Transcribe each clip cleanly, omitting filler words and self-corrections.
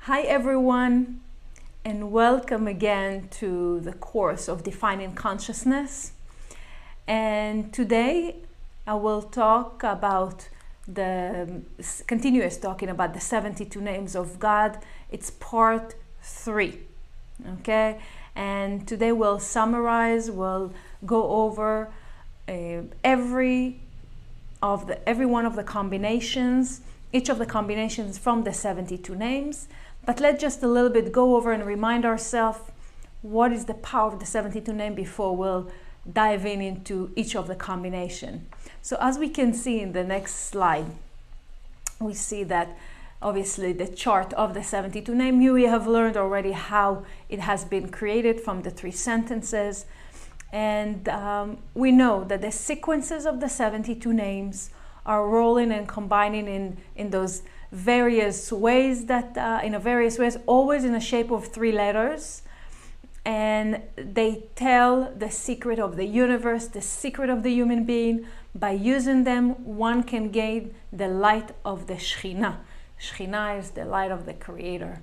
Hi everyone, and welcome again to the course of Defining Consciousness. And today I will talk about continuous talking about the 72 names of God. It's part 3. Okay, and today we'll summarize, we'll go over every one of the combinations, each of the combinations from the 72 names. But let's just a little bit go over and remind ourselves what is the power of the 72 name before we'll dive into each of the combination. So as we can see in the next slide, we see that obviously the chart of the 72 name, we have learned already how it has been created from the 3 sentences. And we know that the sequences of the 72 names are rolling and combining in those various ways, always in the shape of 3 letters, and they tell the secret of the universe, the secret of the human being. By using them, one can gain the light of the Shekhinah. Shekhinah is the light of the Creator.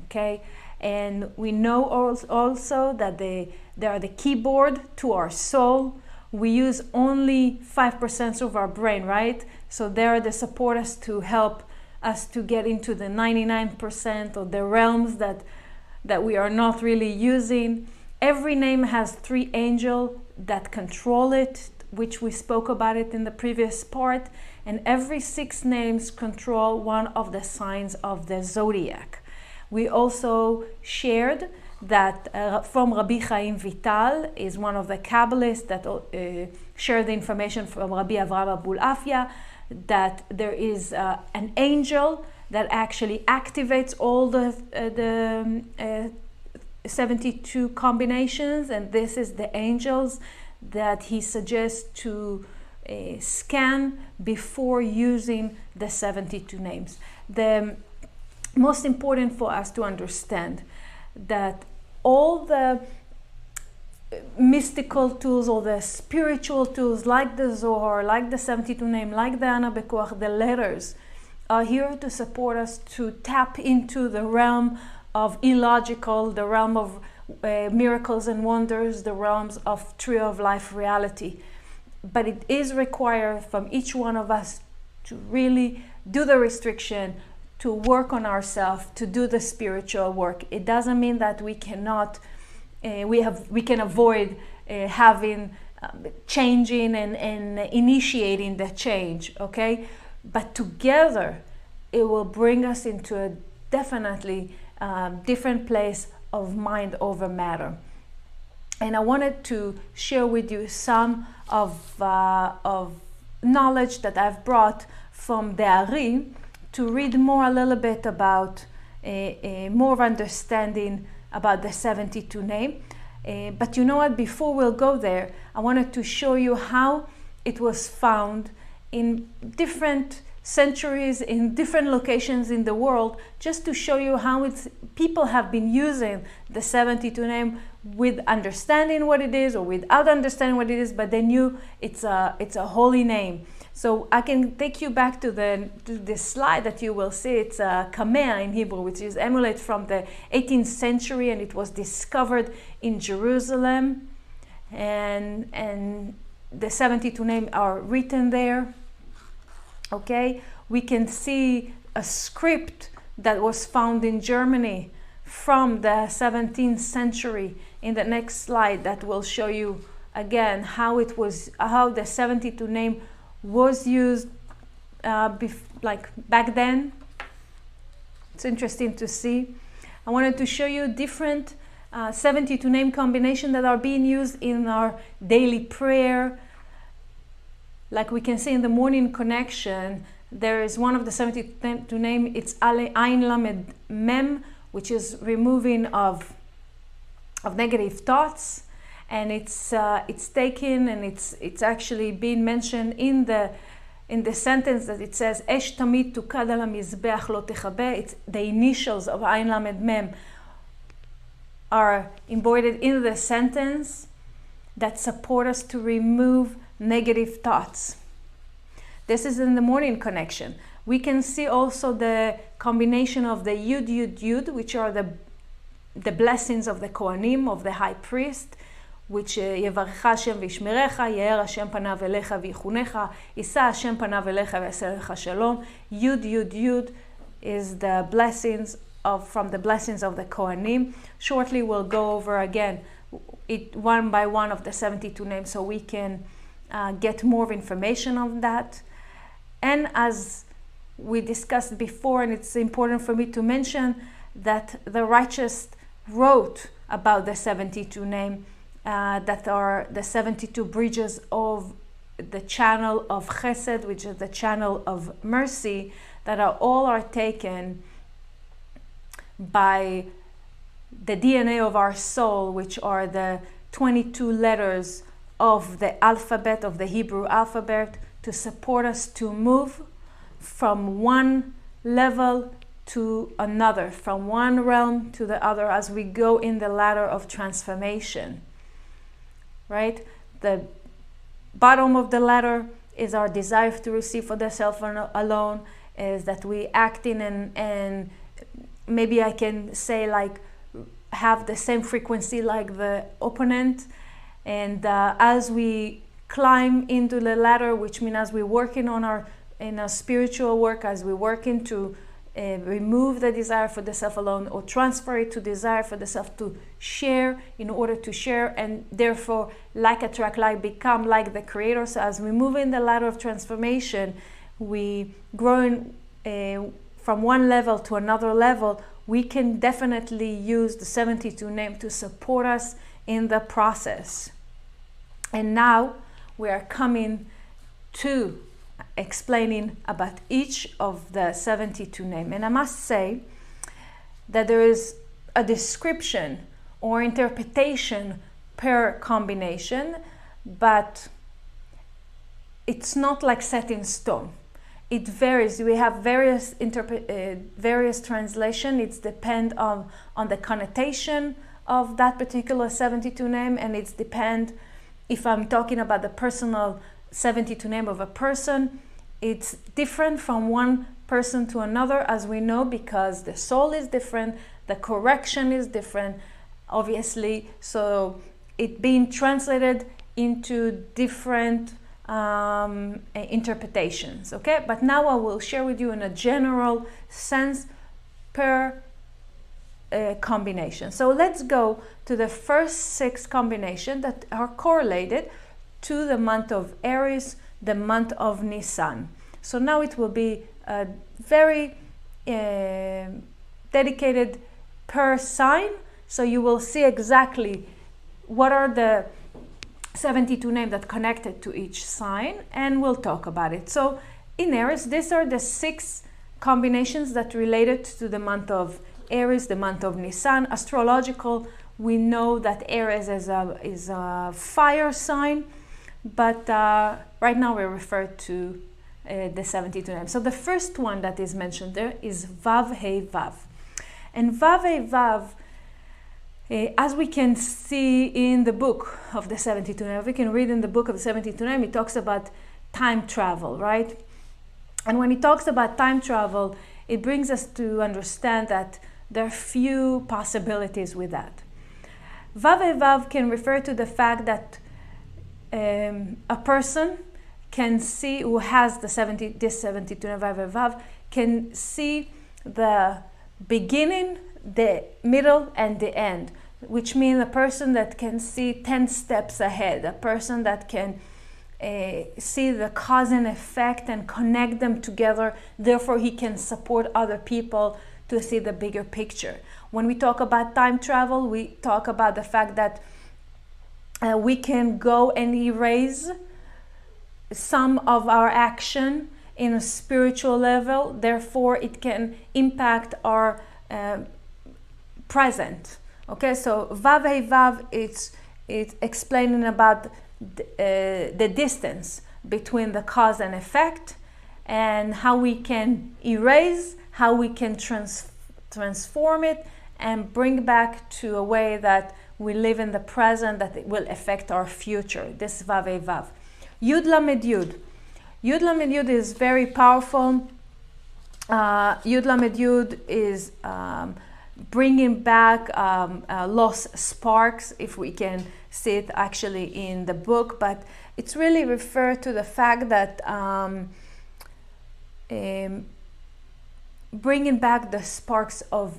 Okay, and we know also that they are the keyboard to our soul. We use only 5% of our brain, right? So they are the supporters to help us to get into the 99% of the realms that we are not really using. Every name has 3 angels that control it, which we spoke about it in the previous part, and every 6 names control one of the signs of the zodiac. We also shared that from Rabbi Chaim Vital is one of the kabbalists that shared the information from Rabbi Avraham Abulafia, that there is an angel that actually activates all the 72 combinations, and this is the angels that he suggests to scan before using the 72 names. The most important for us to understand that all the mystical tools or the spiritual tools like the Zohar, like the 72 name, like the Ana Bekoach, the letters are here to support us to tap into the realm of illogical, the realm of miracles and wonders, the realms of tree of life reality. But it is required from each one of us to really do the restriction, to work on ourselves, to do the spiritual work. It doesn't mean that we cannot we can avoid changing and initiating the change, okay? But together, it will bring us into a definitely different place of mind over matter. And I wanted to share with you some of knowledge that I've brought from the Ari to read a little bit about more of understanding about the 72 name. But you know what, before we'll go there, I wanted to show you how it was found in different centuries, in different locations in the world, just to show you how people have been using the 72 name with understanding what it is or without understanding what it is, but they knew it's a holy name. So I can take you back to this slide that you will see. It's a kamea in Hebrew, which is amulet from the 18th century, and it was discovered in Jerusalem. And the 72 names are written there. Okay, we can see a script that was found in Germany from the 17th century in the next slide that will show you again how the 72 name was used like back then. It's interesting to see. I wanted to show you different 72 name combinations that are being used in our daily prayer. Like we can see in the morning connection, there is one of the 72 name, it's Ayin Lamed Mem, which is removing of negative thoughts. And it's taken, and it's actually being mentioned in the sentence that it says Esh tamid tukad al hamizbeach lo techabe. It's the initials of Ayin Lamed Mem are embodied in the sentence that support us to remove negative thoughts. This is in the morning connection. We can see also the combination of the Yud, Yud, Yud, which are the blessings of the Kohanim, of the high priest, which יברכך השם וישמרך, יאר השם פניו אליך ויחונך, יישא השם פניו אליך ויעשה לך שלום. Yud, Yud, Yud is the blessings from the blessings of the Kohanim. Shortly we'll go over again it one by one of the 72 names so we can get more information on that. And as we discussed before, and it's important for me to mention that the righteous wrote about the 72 name, that are the 72 bridges of the channel of Chesed, which is the channel of mercy, that all are taken by the DNA of our soul, which are the 22 letters of the alphabet, of the Hebrew alphabet, to support us to move from one level to another, from one realm to the other, as we go in the ladder of transformation. Right? The bottom of the ladder is our desire to receive for the self alone, is that we act in and maybe I can say like have the same frequency like the opponent. And as we climb into the ladder, which means as we're working on our spiritual work, as we're working to remove the desire for the self alone or transfer it to desire for the self to share, in order to share, and therefore like attract like, become like the creator. So as we move in the ladder of transformation, we grow from one level to another level. We can definitely use the 72 name to support us in the process. And now we are coming to explaining about each of the 72 names. And I must say that there is a description or interpretation per combination, but it's not like set in stone. It varies. We have various translation. It's depend on the connotation of that particular 72 name, and it's depend if I'm talking about the personal 72 name of a person. It's different from one person to another, as we know, because the soul is different, the correction is different, obviously. So it being translated into different interpretations, okay? But now I will share with you in a general sense per combination. So let's go to the first 6 combinations that are correlated to the month of Aries, the month of Nisan. So now it will be a very dedicated per sign. So you will see exactly what are the 72 names that connected to each sign, and we'll talk about it. So in Aries, these are the 6 combinations that related to the month of Aries, the month of Nisan. Astrological, we know that Aries is a fire sign, but right now we refer to the 72 names. So the first one that is mentioned there is Vav Hei Vav. And Vav Hei Vav, as we can see in the book of the 72 names, we can read in the book of the 72 names, it talks about time travel, right? And when it talks about time travel, it brings us to understand that there are few possibilities with that. Vav Hei Vav can refer to the fact that a person can see, who has this 72 Vav Hei Vav, can see the beginning, the middle, and the end, which means a person that can see 10 steps ahead, a person that can see the cause and effect and connect them together. Therefore, he can support other people to see the bigger picture. When we talk about time travel, we talk about the fact that we can go and erase some of our action in a spiritual level. Therefore, it can impact our present. Okay, so Vav Hei Vav, it's explaining about the distance between the cause and effect, and how we can erase, how we can transform it and bring back to a way that we live in the present, that it will affect our future. This is Vav Hei Vav. Yud Lamed Yud. Yud Lamed Yud is very powerful. Yud Lamed Yud is bringing back lost sparks, if we can see it actually in the book, but it's really referred to the fact that bringing back the sparks of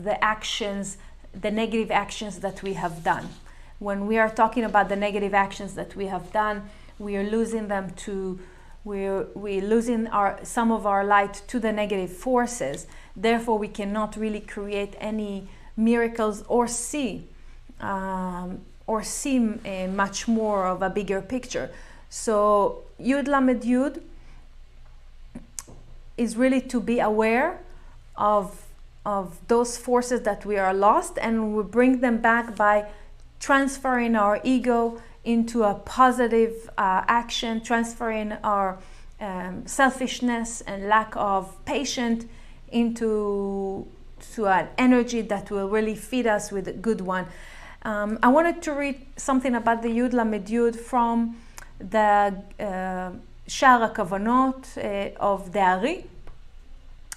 the actions, the negative actions that we have done. When we are talking about the negative actions that we have done, we are losing them to, we're losing some of our light to the negative forces. Therefore, we cannot really create any miracles or see much more of a bigger picture. So Yud Lamed Yud is really to be aware of those forces that we are lost, and we bring them back by transferring our ego into a positive action, transferring our selfishness and lack of patience into an energy that will really feed us with a good one. I wanted to read something about the Yud Lamed Yud from the Sha'ar HaKavanot of the Ari,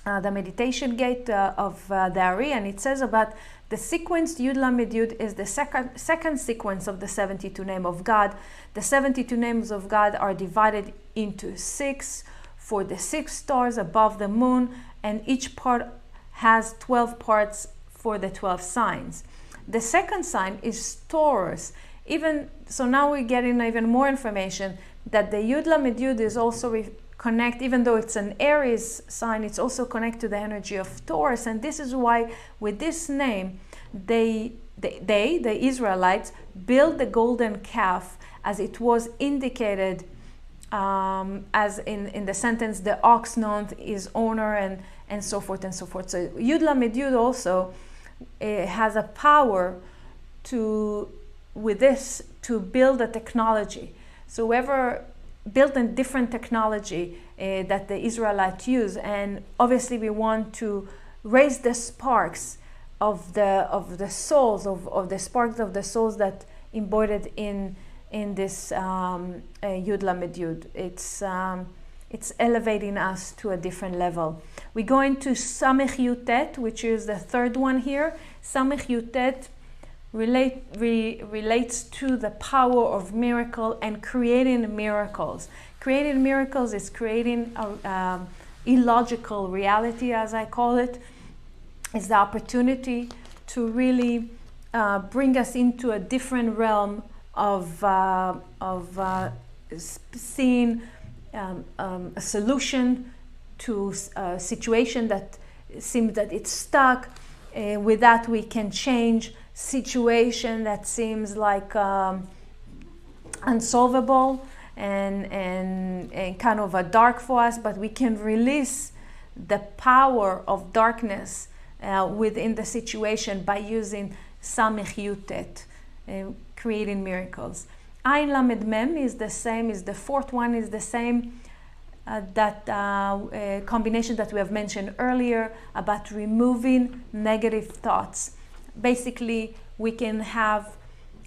the meditation gate of the Ari, and it says about the sequence. Yud Lamed Yud is the second sequence of the 72 names of God. The 72 names of God are divided into 6 for the 6 stars above the moon, and each part has 12 parts for the 12 signs. The second sign is Taurus. So now we're getting even more information that the Yud Lamed Yud is also connect, even though it's an Aries sign, it's also connected to the energy of Taurus, and this is why with this name the Israelites built the golden calf, as it was indicated as in the sentence, the ox known his owner, and so forth and so forth. So Yud Lamed Yud also has a power to build a technology. So whoever built a different technology that the Israelites use, and obviously we want to raise the sparks of the souls of the sparks of the souls that embodied in this Yud Lamed Yud. It's elevating us to a different level. We go into Samech Yutet, which is the third one here. Samech Yutet relates to the power of miracle and creating miracles. Creating miracles is creating illogical reality, as I call it. It's the opportunity to really bring us into a different realm of seeing a solution to a situation that seems that it's stuck. With that, we can change situation that seems like unsolvable and kind of a dark for us, but we can release the power of darkness within the situation by using Samech Yutet, creating miracles. Ayin Lamed Mem is the same, is the fourth one, is the same, that combination that we have mentioned earlier about removing negative thoughts. Basically, we can have,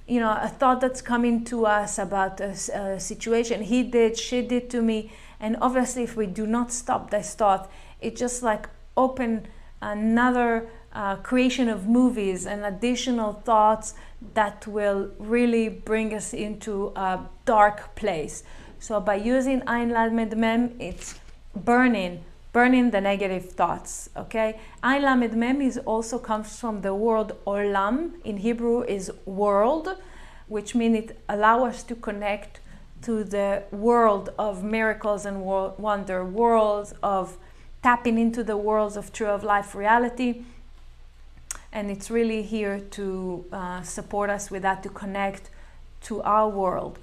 a thought that's coming to us about a situation, he did, she did to me, and obviously if we do not stop this thought, it just like open another creation of movies and additional thoughts that will really bring us into a dark place. So by using Ayin Lamed Mem, it's burning the negative thoughts, okay? Ayin Lamed Mem also comes from the word Olam. In Hebrew is world, which means it allows us to connect to the world of miracles and wonder, worlds of tapping into the worlds of true of life reality. And it's really here to support us with that, to connect to our world.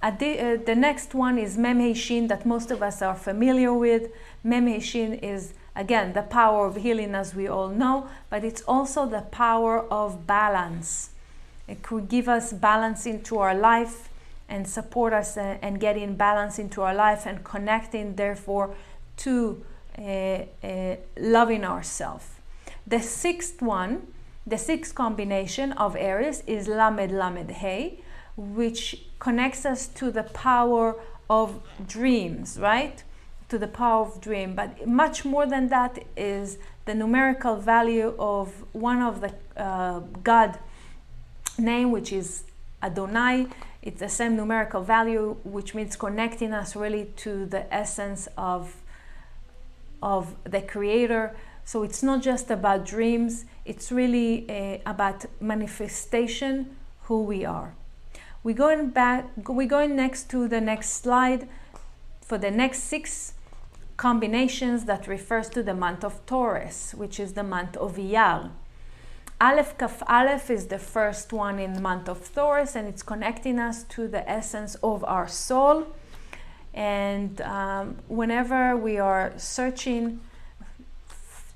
The next one is Mem He Shin, that most of us are familiar with. Mem He Shin is, again, the power of healing, as we all know, but it's also the power of balance. It could give us balance into our life and support us and getting balance into our life and connecting, therefore, to loving ourselves. The sixth one, the sixth combination of Aries is Lamed Lamed Hey, which connects us to the power of dreams, right? the power of dream. But much more than that is the numerical value of one of the God name, which is Adonai. It's the same numerical value, which means connecting us really to the essence of the Creator. So it's not just about dreams, it's really about manifestation, who we are. We're going next to the next slide for the next 6 combinations that refers to the month of Taurus, which is the month of Iyar. Aleph Kaf Aleph is the first one in the month of Taurus, and it's connecting us to the essence of our soul. And whenever we are searching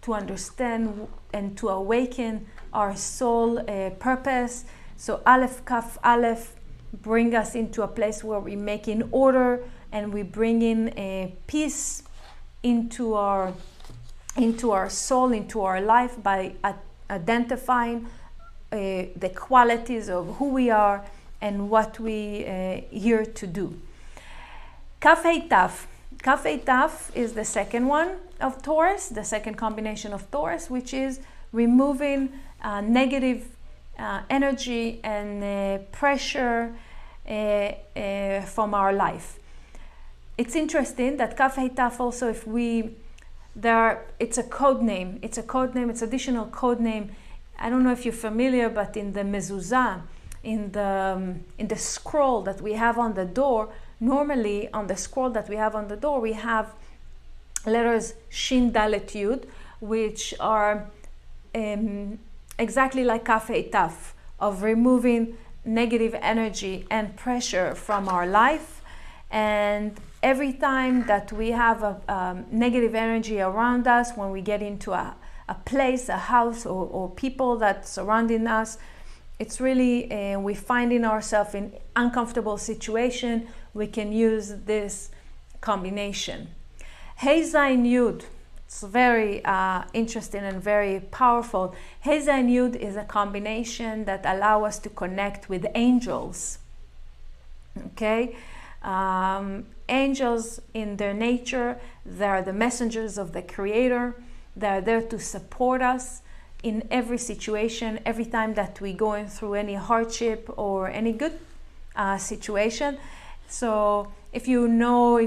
to understand and to awaken our soul purpose, so Aleph Kaf Aleph bring us into a place where we make in order and we bring in peace into our soul, into our life, by identifying the qualities of who we are and what we here to do. Kaf Hei Taf. Kaf Hei Taf is the second one of Taurus, the second combination of Taurus, which is removing negative energy and pressure from our life. It's interesting that Kaf Hei Taf also, it's a code name. It's additional code name. I don't know if you're familiar, but in the mezuzah, in the scroll that we have on the door, normally on the scroll that we have on the door, we have letters Shin Dalet Yud, which are exactly like Kaf Hei Taf, of removing negative energy and pressure from our life. And every time that we have a negative energy around us, when we get into a place, a house, or people that surrounding us, it's really we finding ourselves in uncomfortable situation, we can use this combination. Hei Zayin Yud, it's very interesting and very powerful. Hei Zayin Yud is a combination that allow us to connect with angels. Okay. Angels, in their nature, they are the messengers of the Creator. They are there to support us in every situation, every time that we're going through any hardship or any good situation. So if you know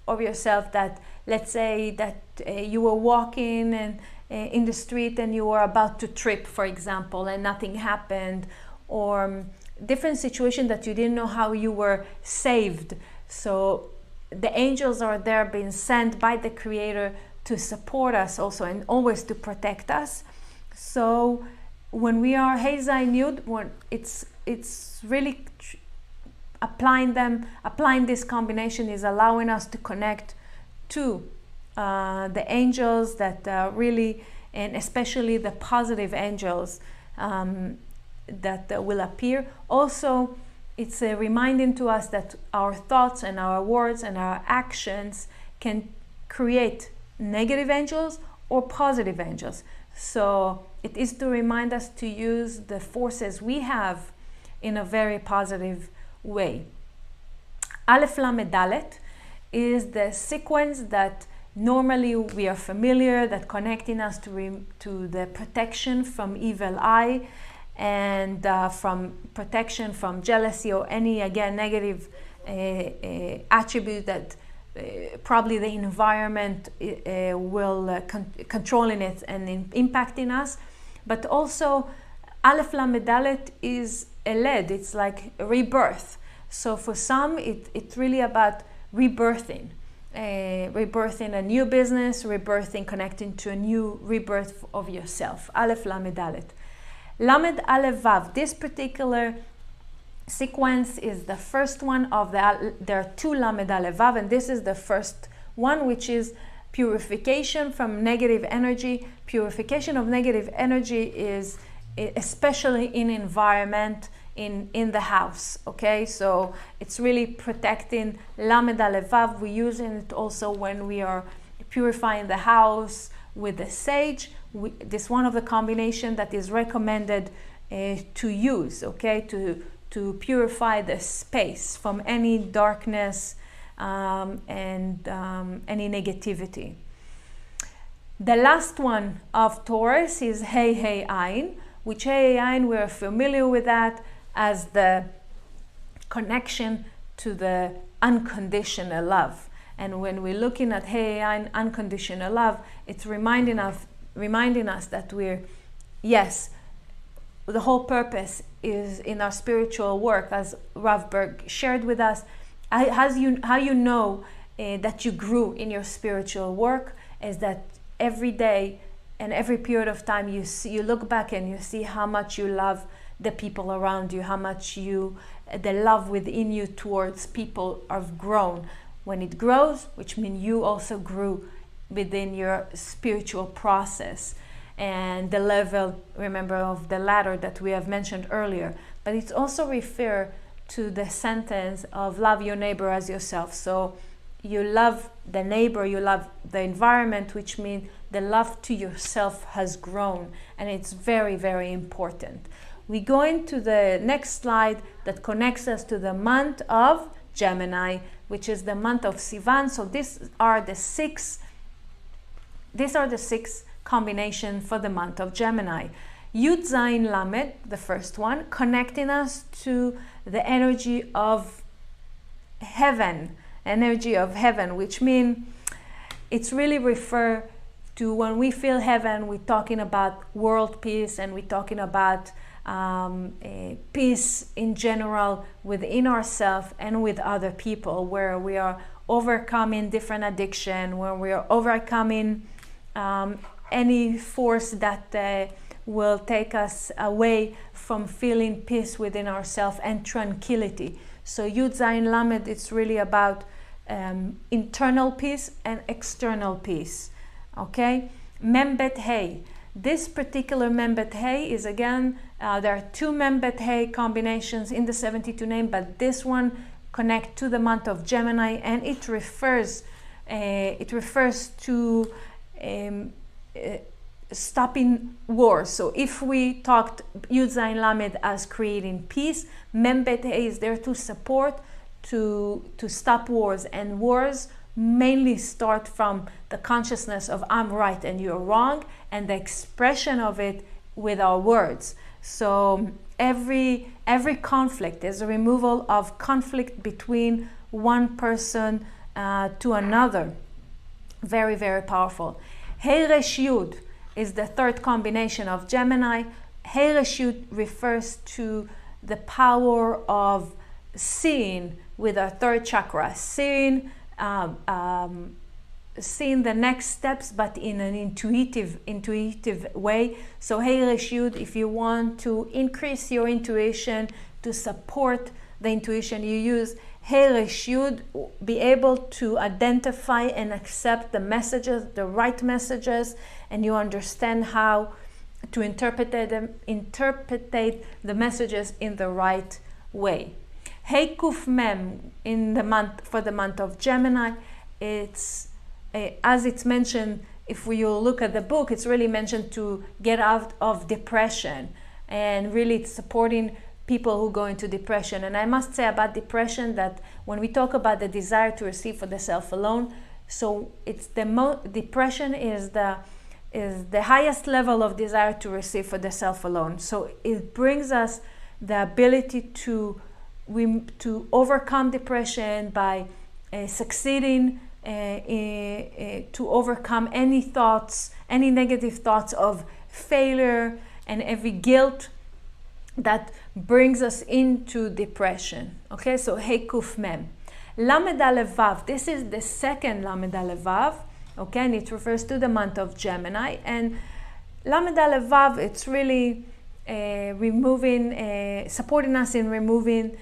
of yourself that, let's say that you were walking and in the street and you were about to trip, for example, and nothing happened, or different situation that you didn't know how you were saved. So the angels are there, being sent by the Creator to support us also, and always to protect us. So when we are Hei Zayin Yud, when it's really applying this combination is allowing us to connect to the angels that really, and especially the positive angels that will appear. Also, it's reminding to us that our thoughts and our words and our actions can create negative angels or positive angels. So it is to remind us to use the forces we have in a very positive way. Aleph Lamed Dalet is the sequence that normally we are familiar, that connecting us to the protection from evil eye, and from protection from jealousy or any, again, negative attribute that probably the environment will controlling it and impacting us. But also Aleph Lamed Dalet is Eled, it's like a rebirth. So for some it's really about rebirthing a new business, rebirthing, connecting to a new rebirth of yourself. Aleph Lamed Dalet. Lamed Aleph Vav, this particular sequence is the first one of there are 2 Lamed Aleph Vav, and this is the first one, which is purification from negative energy. Purification of negative energy is especially in environment, in the house. Okay, so it's really protecting Lamed Aleph Vav. We're using it also when we are purifying the house with the sage. This one of the combination that is recommended to use, okay, to purify the space from any darkness and any negativity. The last one of Taurus is Hey Hey Ayin, which Hey Hey Ayin, we're familiar with that as the connection to the unconditional love. And when we're looking at Hey Hey Ayin, unconditional love, it's reminding us that we're, yes, the whole purpose is in our spiritual work, as Rav Berg shared with us. How you know that you grew in your spiritual work is that every day and every period of time you look back and you see how much you love the people around you, how much the love within you towards people have grown. When it grows, which means you also grew within your spiritual process and the level, remember, of the ladder that we have mentioned earlier. But it's also refer to the sentence of love your neighbor as yourself. So you love the neighbor, you love the environment, which means the love to yourself has grown, and it's very, very important. We go into the next slide that connects us to the month of Gemini, which is the month of Sivan. So these are the six combinations for the month of Gemini. Yud Zayin Lamed, the first one, connecting us to the energy of heaven, which means it's really refer to when we feel heaven, we're talking about world peace, and we're talking about peace in general within ourselves and with other people, where we are overcoming different addiction, where we are overcoming any force that will take us away from feeling peace within ourselves and tranquility. So Yud Zayin Lamed, it's really about internal peace and external peace. Okay, Membet Hey. This particular Membet Hey is again, there are two Membet Hey combinations in the 72 name, but this one connects to the month of Gemini, and it refers to stopping wars. So if we talked Yud Zayin Lamed as creating peace, Membet Hey is there to support, to stop wars, and wars mainly start from the consciousness of I'm right and you're wrong, and the expression of it with our words. So every conflict is a removal of conflict between one person to another. Very, very powerful. Hey Resh Yud is the third combination of Gemini. Hey Resh Yud refers to the power of seeing with our third chakra, seeing the next steps, but in an intuitive way. So Hey Resh Yud, if you want to increase your intuition, to support the intuition you use, Hey Resh Yud, be able to identify and accept the messages, the right messages, and you understand how to interpret the messages in the right way. Hey Kuf Mem for the month of Gemini, it's as it's mentioned. If we look at the book, it's really mentioned to get out of depression, and really it's supporting people who go into depression. And I must say about depression that when we talk about the desire to receive for the self alone, so it's depression is the highest level of desire to receive for the self alone. So it brings us the ability to overcome depression by succeeding to overcome any negative thoughts of failure and every guilt that brings us into depression. Okay, so Hey Kuf Mem. Lamed Aleph Vav, this is the second Lamed Aleph Vav, okay, and it refers to the month of Gemini. And Lamed Aleph Vav, it's really supporting us in removing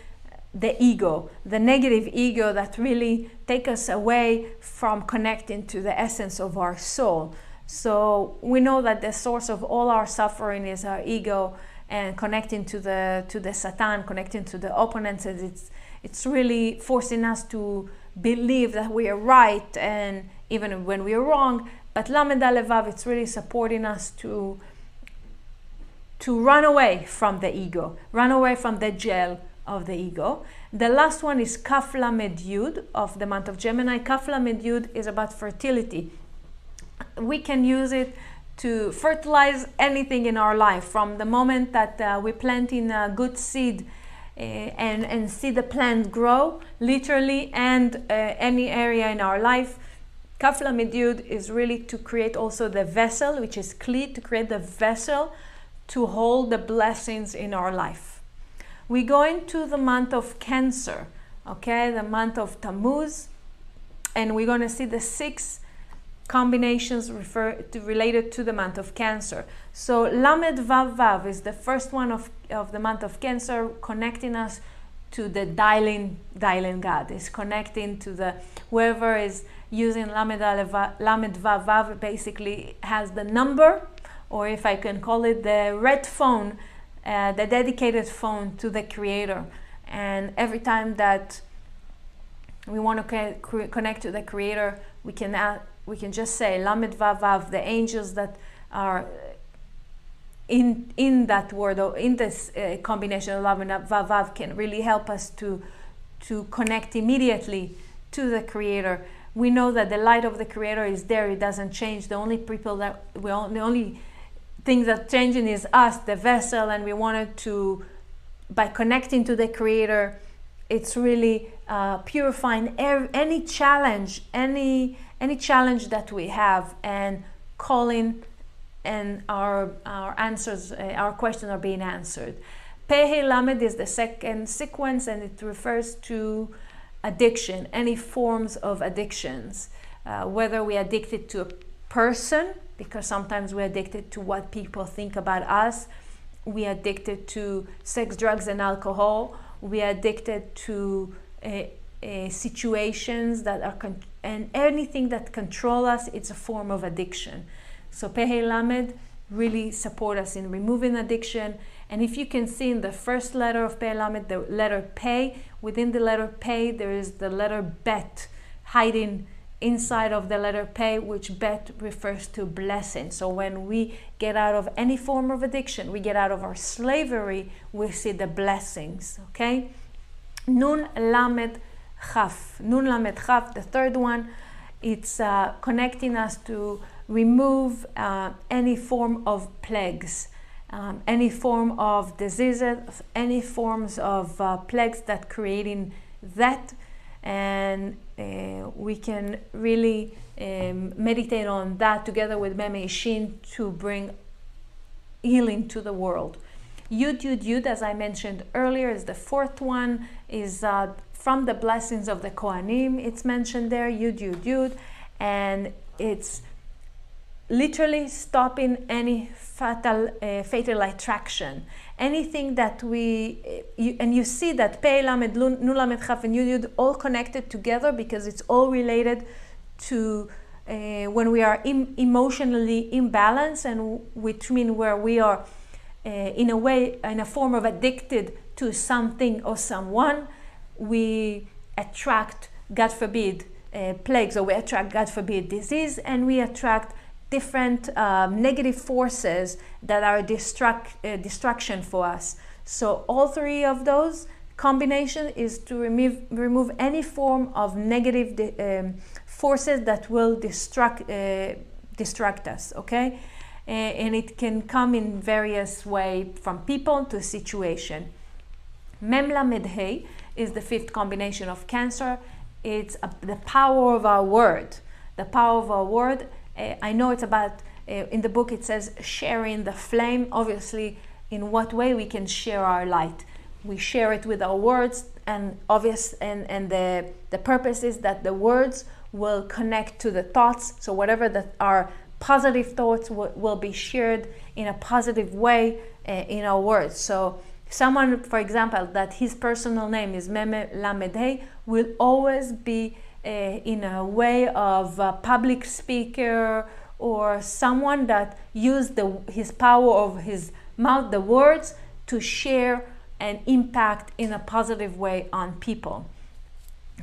the ego, the negative ego that really take us away from connecting to the essence of our soul. So we know that the source of all our suffering is our ego, and connecting to the Satan, connecting to the opponents, it's really forcing us to believe that we are right, and even when we are wrong. But Lamed Aleph Vav, it's really supporting us to run away from the ego, run away from the jail, of the ego. The last one is Kaf Lamed Yud of the month of Gemini. Kaf Lamed Yud is about fertility. We can use it to fertilize anything in our life, from the moment that we plant in a good seed and see the plant grow, literally, and any area in our life. Kaf Lamed Yud is really to create also the vessel, which is Kli, to create the vessel to hold the blessings in our life. We go into the month of Cancer, okay, the month of Tammuz, and we're going to see the 6 combinations related to the month of Cancer. So Lamed Vav Vav is the first one of the month of Cancer, connecting us to the dialing God. It's connecting to the, whoever is using Lamed Vav Vav basically has the number, or if I can call it the red phone, the dedicated phone to the Creator. And every time that we want to connect to the Creator, we can just say Lamed Vav Vav. The angels that are in that word, or in this combination of Lamed Vav Vav, can really help us to connect immediately to the Creator. We know that the light of the Creator is there; it doesn't change. The only thing that's changing is us, the vessel, and we wanted to, by connecting to the Creator, it's really purifying any challenge that we have, and calling, and our answers, our questions are being answered. Peh Lamed is the second sequence, and it refers to addiction, any forms of addictions, whether we're addicted to a person, because sometimes we're addicted to what people think about us. We're addicted to sex, drugs, and alcohol. We're addicted to situations that are, and anything that control us, it's a form of addiction. So Peh Lamed really support us in removing addiction. And if you can see in the first letter of Peh Lamed, the letter Peh, within the letter Peh, there is the letter Bet, hiding inside of the letter Peh, which Bet refers to blessing. So when we get out of any form of addiction, we get out of our slavery, we see the blessings, okay? Nun Lamed Chaf. Nun Lamed Chaf, the third one, it's connecting us to remove any form of plagues, any form of diseases, any forms of plagues that creating that. And we can really meditate on that together with Meme Shin to bring healing to the world. Yud Yud Yud, as I mentioned earlier, is the fourth one, is from the blessings of the Kohanim. It's mentioned there, Yud Yud Yud, and it's literally stopping any fatal attraction. Anything that you see that Peh Lamed, Nun Lamed Chaf, and Yud Yud all connected together, because it's all related to when we are emotionally imbalanced, and which means where we are in a form of addicted to something or someone, we attract, God forbid, plagues, or we attract, God forbid, disease, and we attract different negative forces that are distraction for us. So all three of those combination is to remove any form of negative forces that will distract us, okay? And it can come in various ways, from people to situation. Mem Lamed Hey is the fifth combination of Cancer. It's the power of our word. The power of our word. I know it's about, in the book it says sharing the flame. Obviously, in what way we can share our light? We share it with our words, and the purpose is that the words will connect to the thoughts. So whatever that are positive thoughts will be shared in a positive way in our words. So someone, for example, that his personal name is Mem Lamed Hey, will always be in a way of a public speaker, or someone that used his power of his mouth, the words, to share and impact in a positive way on people.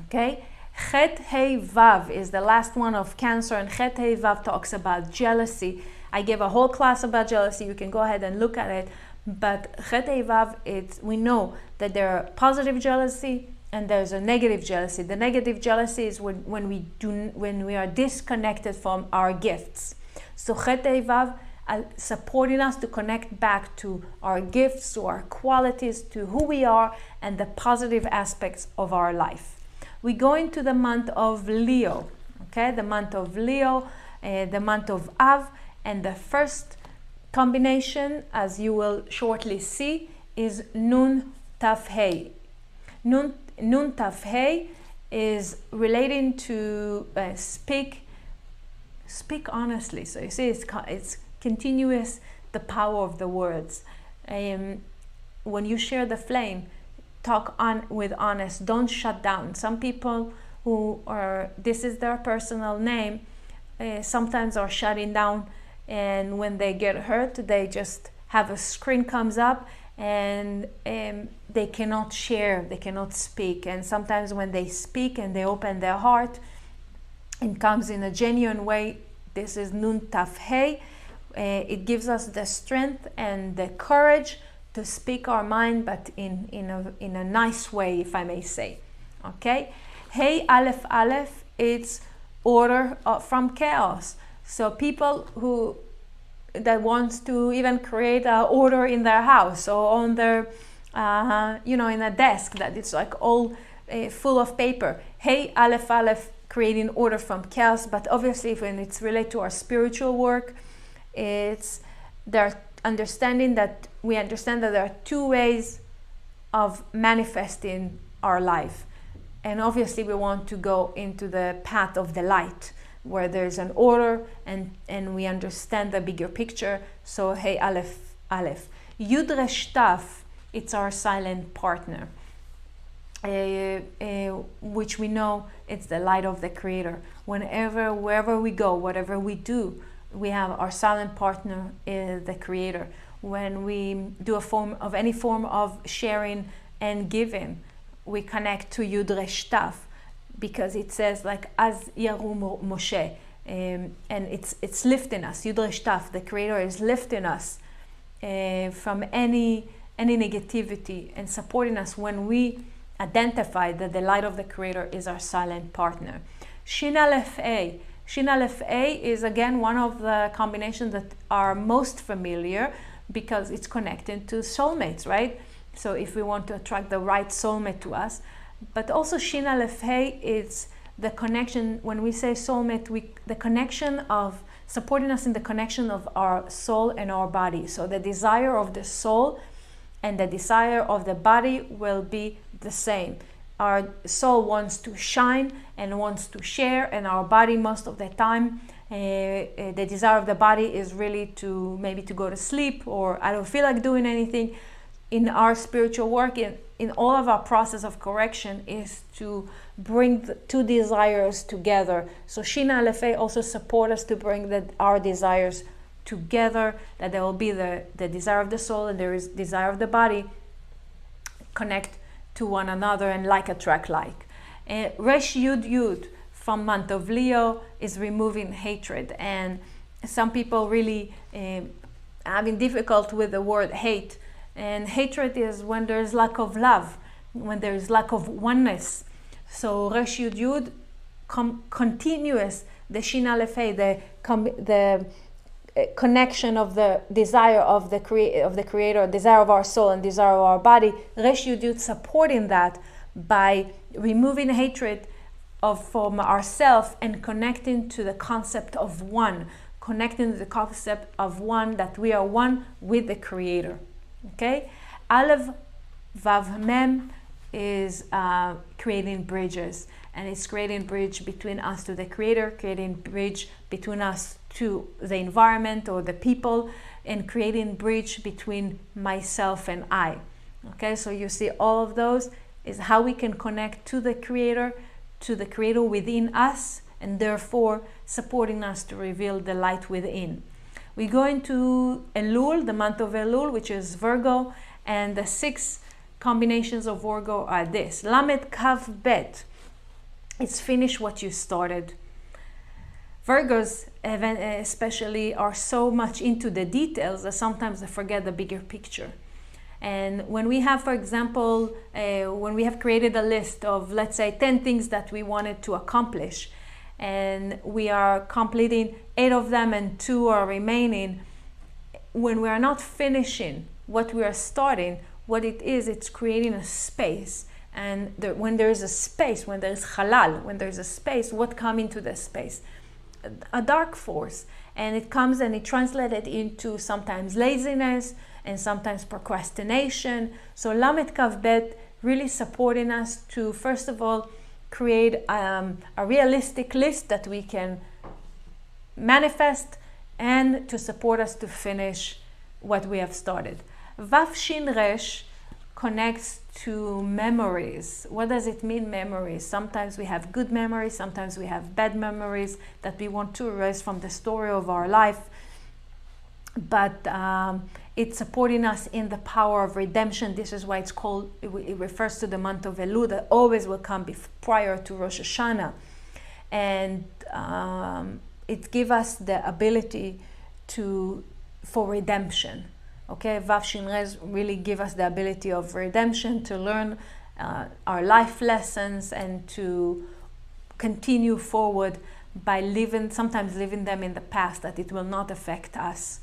Okay? Chet Hey Vav is the last one of Cancer, and Chet Hey Vav talks about jealousy. I gave a whole class about jealousy. You can go ahead and look at it. But Chet Vav, we know that there are positive jealousy and there's a negative jealousy. The negative jealousy is when we are disconnected from our gifts. So Chet Vav supporting us to connect back to our gifts, to our qualities, to who we are, and the positive aspects of our life. We go into the month of Leo, okay? The month of Leo, the month of Av, and the first combination, as you will shortly see, is Nun Taf Hei. Nun Taf Hei is relating to speak honestly. So you see, it's continuous, the power of the words. When you share the flame, talk on with honest, don't shut down. Some people who this is their personal name, sometimes are shutting down, and when they get hurt, they just have a screen comes up and they cannot share, they cannot speak. And sometimes when they speak and they open their heart, it comes in a genuine way. This is Nun Taf Hei. It gives us the strength and the courage to speak our mind, but in a nice way, if I may say. Okay? Hey Aleph Aleph, it's order from chaos. So people that wants to even create order in their house or on their, in a desk that it's like all full of paper. Hey Aleph Aleph, creating order from chaos. But obviously when it's related to our spiritual work, it's there understanding that we understand that there are two ways of manifesting our life, and obviously we want to go into the path of the light where there's an order and we understand the bigger picture. So hey Aleph Aleph, Yud Resh Taf, it's our silent partner, which we know it's the light of the Creator. Wherever we go, whatever we do, we have our silent partner, the Creator. When we do any form of sharing and giving, we connect to Yud Resh Taf, because it says like Az Yarum Moshe, and it's lifting us. Yud Resh Taf, the Creator is lifting us from any negativity and supporting us when we identify that the light of the Creator is our silent partner. Shin Aleph A. Shin Aleph A is again one of the combinations that are most familiar because it's connected to soulmates, right? So if we want to attract the right soulmate to us, but also Shin Aleph Hey, it's the connection. When we say soulmate, the connection of supporting us in the connection of our soul and our body. So the desire of the soul and the desire of the body will be the same. Our soul wants to shine and wants to share, and our body most of the time, the desire of the body is really to maybe to go to sleep, or I don't feel like doing anything. In our spiritual work, in all of our process of correction, is to bring the two desires together. So Shin Aleph also support us to bring our desires together, that there will be the desire of the soul and there is desire of the body connect to one another, and like attract like. Resh Yud Yud from month of Leo is removing hatred, and some people really having difficult with the word hate. And hatred is when there is lack of love, when there is lack of oneness. So Resh Yud Yud continuous, the Shin Aleph Hey, the connection of the desire of the Creator, desire of our soul and desire of our body. Resh Yud Yud supporting that by removing hatred from ourselves and connecting to the concept of one, connecting to the concept of one, that we are one with the Creator. Okay, Aleph Vav Mem is creating bridges, and it's creating bridge between us to the Creator, creating bridge between us to the environment or the people, and creating bridge between myself and I. Okay, so you see all of those is how we can connect to the Creator within us, and therefore supporting us to reveal the light within. We go into Elul, the month of Elul, which is Virgo, and the 6 combinations of Virgo are this. Lamed Kav Bet, it's finish what you started. Virgos especially are so much into the details that sometimes they forget the bigger picture. And when we have, for example, when we have created a list of, let's say, 10 things that we wanted to accomplish, and we are completing 8 of them and 2 are remaining, when we are not finishing what we are starting, what it is, it's creating a space. And when there is a space, when there is halal, when there is a space, what comes into the space? A dark force. And it comes and it translated into sometimes laziness and sometimes procrastination. So Lamed Kav Bet really supporting us to, first of all, create a realistic list that we can manifest and to support us to finish what we have started. Vav Shin Resh connects to memories. What does it mean, memories? Sometimes we have good memories, sometimes we have bad memories that we want to erase from the story of our life. But it's supporting us in the power of redemption. This is why it's called, it refers to the month of Elul that always will come prior to Rosh Hashanah. And it gives us the ability for redemption. Okay, Vav Shin Resh really give us the ability of redemption, to learn our life lessons and to continue forward by sometimes living them in the past, that it will not affect us.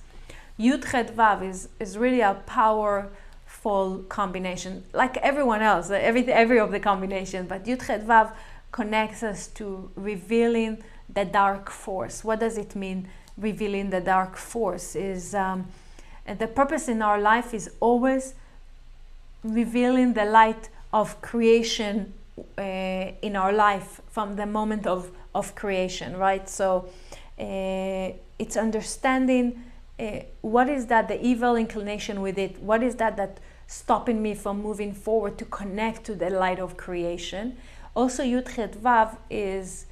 Yud Chet Vav is really a powerful combination, like everyone else, every of the combinations, but Yud Chet Vav connects us to revealing the dark force. What does it mean, revealing the dark force? The purpose in our life is always revealing the light of creation in our life from the moment of creation, right? So it's understanding what is that, the evil inclination with it, what is that stopping me from moving forward to connect to the light of creation. Also, Yud Chet Vav is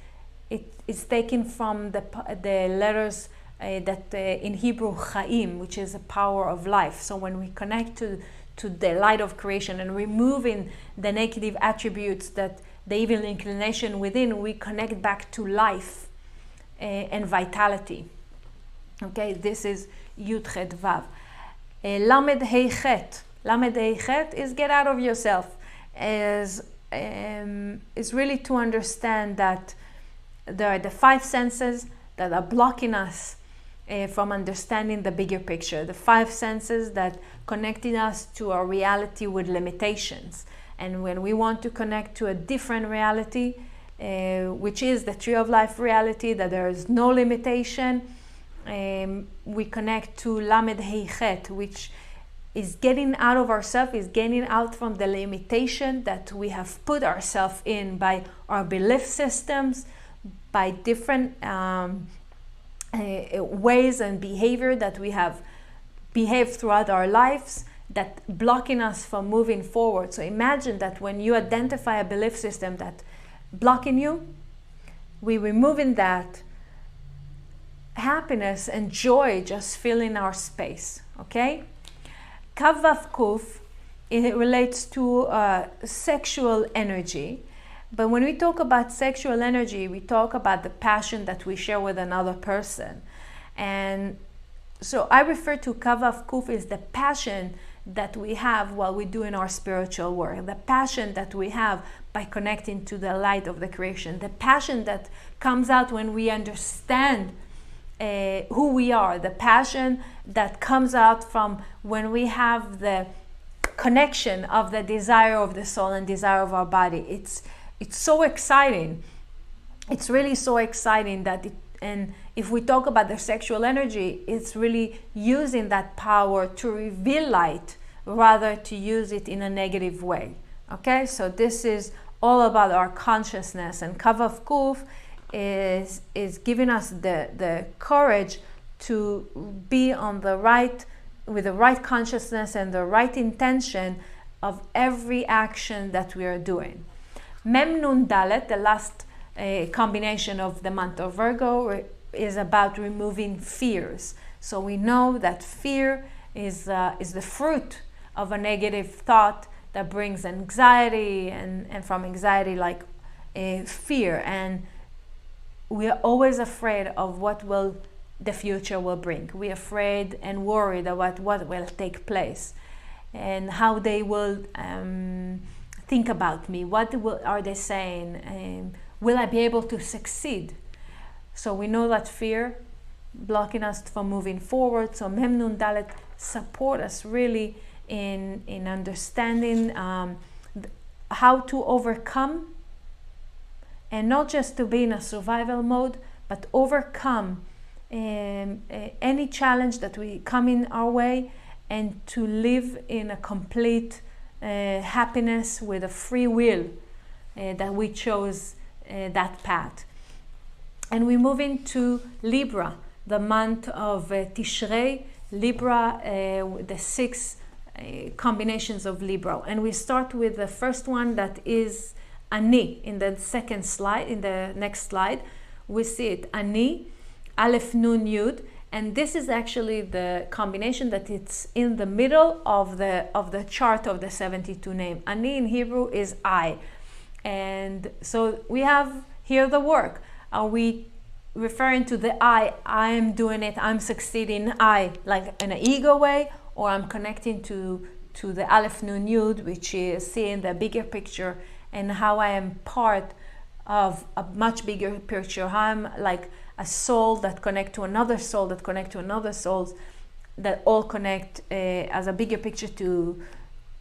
taken from the letters that in Hebrew, Chaim, which is a power of life. So when we connect to the light of creation and removing the negative attributes, that the evil inclination within, we connect back to life and vitality. Okay, this is Yud Chet Vav. Lamed Hei Chet. Lamed Hei Chet is get out of yourself. Is really to understand that there are the 5 senses that are blocking us from understanding the bigger picture. The 5 senses that connecting us to our reality with limitations. And when we want to connect to a different reality, which is the Tree of Life reality, that there is no limitation, we connect to Lamed Hei Chet, which is getting out of ourselves, is getting out from the limitation that we have put ourselves in by our belief systems, by different ways and behavior that we have behaved throughout our lives, that blocking us from moving forward. So imagine that when you identify a belief system that blocking you, we removing that, happiness and joy just fill in our space. Okay, Kav Vav Kuf, it relates to sexual energy. But when we talk about sexual energy, we talk about the passion that we share with another person. And so I refer to Kav Vav Kuf as the passion that we have while we're doing our spiritual work, the passion that we have by connecting to the light of the creation, the passion that comes out when we understand who we are, the passion that comes out from when we have the connection of the desire of the soul and desire of our body. It's so exciting. It's really so exciting that and if we talk about the sexual energy, it's really using that power to reveal light rather to use it in a negative way. Okay, so this is all about our consciousness, and Kav Vav Kuf is giving us the courage to be on the right, with the right consciousness and the right intention of every action that we are doing. Mem Nun Dalet, the last combination of the month of Virgo, is about removing fears. So we know that fear is the fruit of a negative thought that brings anxiety, and from anxiety like fear. And we are always afraid of what will the future will bring. We're afraid and worried about what will take place and how they will think about me. Are they saying? Will I be able to succeed? So we know that fear blocking us from moving forward. So Mem Nun Dalet support us really in understanding how to overcome, and not just to be in a survival mode, but overcome any challenge that we come in our way, and to live in a complete happiness with a free will that we chose that path. And we move into Libra, the month of Tishrei, Libra, the 6 combinations of Libra. And we start with the first one, that is Ani. In the second slide, in the next slide, we see it, Ani, Aleph Nun Yud, and this is actually the combination that it's in the middle of the chart of the 72 name. Ani in Hebrew is I. And so we have here the work. Are we referring to the I'm doing it, I'm succeeding, I, like in an ego way, or I'm connecting to the Aleph Nun Yud, which is seeing the bigger picture and how I am part of a much bigger picture, how I'm like a soul that connect to another soul, that connect to another souls, that all connect as a bigger picture to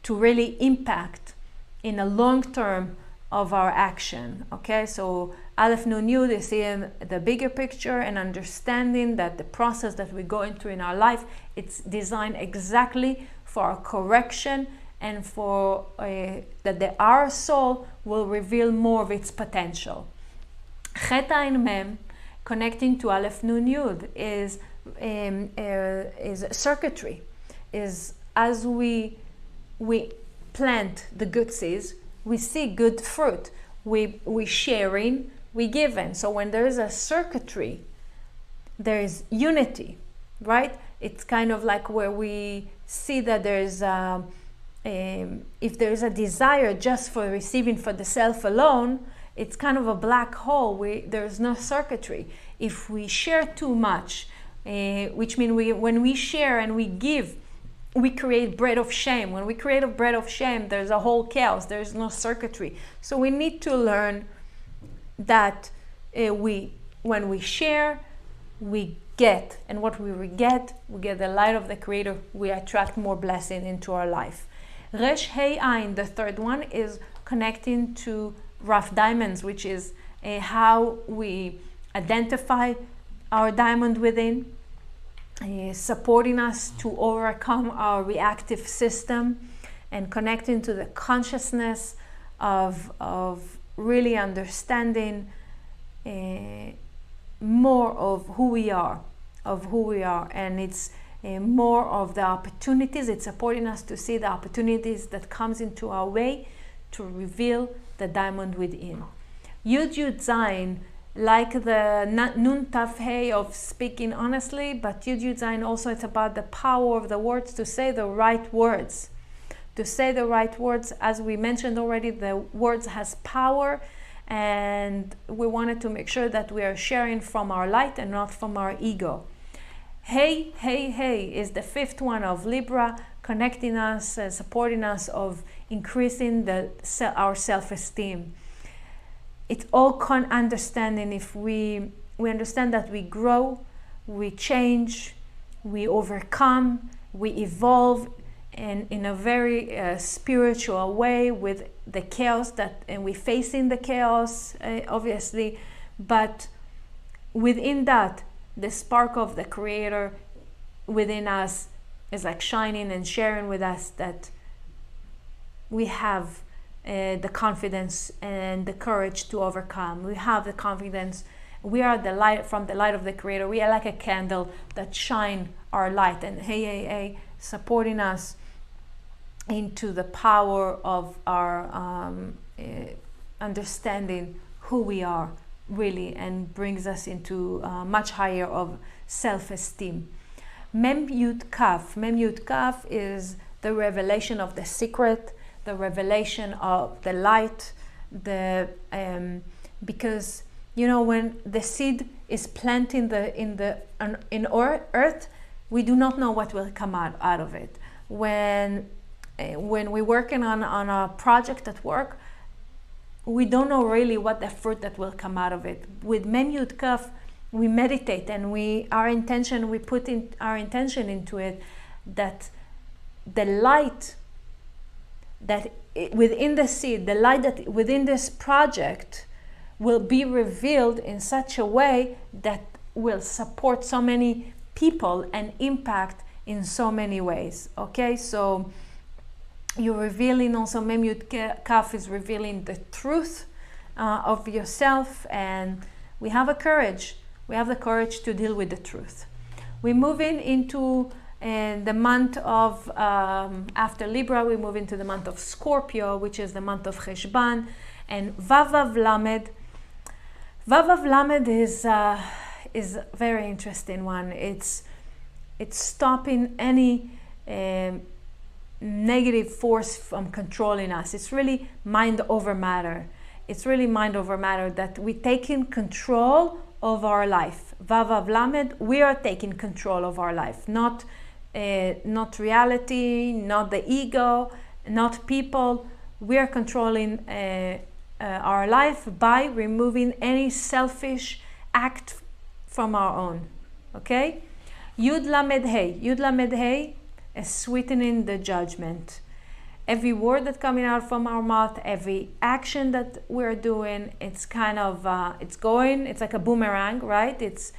really impact in a long term of our action. Okay, so Aleph Nun Yud is seeing the bigger picture and understanding that the process that we're going through in our life, it's designed exactly for our correction, and for that our soul will reveal more of its potential. Chet Ayin Mem, connecting to Aleph Nun Yud, is circuitry. Is as we plant the good seeds, we see good fruit. We sharing, we giving. So when there is a circuitry, there is unity, right? It's kind of like where we see that there's if there is a desire just for receiving for the self alone, it's kind of a black hole. There's no circuitry. If we share too much, which means when we share and we give, we create bread of shame. When we create a bread of shame, there's a whole chaos. There's no circuitry. So we need to learn that when we share, we get, and what we get the light of the Creator. We attract more blessing into our life. Resh Hei Ayin, the third one, is connecting to rough diamonds, which is how we identify our diamond within, supporting us to overcome our reactive system, and connecting to the consciousness of really understanding more of who we are, and it's more of the opportunities. It's supporting us to see the opportunities that comes into our way to reveal the diamond within. Yud Yud Zayin, like the Nun Tav Hei of speaking honestly, but Yud Yud Zayin also, it's about the power of the words, to say the right words. To say the right words, as we mentioned already, the words has power, and we wanted to make sure that we are sharing from our light and not from our ego. Hey, hey, hey is the fifth one of Libra, connecting us, supporting us of increasing our self-esteem. It's all understanding. If we understand that we grow, we change, we overcome, we evolve, and in a very spiritual way, with the chaos and we're facing the chaos, obviously, but within that, the spark of the Creator within us is like shining and sharing with us that we have the confidence and the courage to overcome. We have the confidence. We are the light, from the light of the Creator. We are like a candle that shine our light, and hey, supporting us into the power of our understanding who we are really, and brings us into much higher of self-esteem. Mem Yud Kaf. Mem Yud Kaf is the revelation of the secret, the revelation of the light, because You know, when the seed is planted in earth, we do not know what will come out of it. When we're working on a project at work, we don't know really what the fruit that will come out of it. With Mem Yud Kaf, we meditate and we put in our intention into it, that the light that within the seed, the light that within this project will be revealed in such a way that will support so many people and impact in so many ways. Okay, so you're revealing also, Mem Yud Kaf is revealing the truth of yourself, and we have the courage to deal with the truth. We're moving into the month of, after Libra, we move into the month of Scorpio, which is the month of Cheshvan, and Vav Lamed. Vav Lamed is a very interesting one. It's stopping any negative force from controlling us. It's really mind over matter. It's really mind over matter, that we taking control of our life. Vav Lamed, we are taking control of our life, not reality, not the ego, not people. We are controlling our life by removing any selfish act from our own. Okay? Yud Lamed Hey. Yud Lamed Hey is sweetening the judgment. Every word that's coming out from our mouth, every action that we're doing, it's kind of it's like a boomerang, right? It's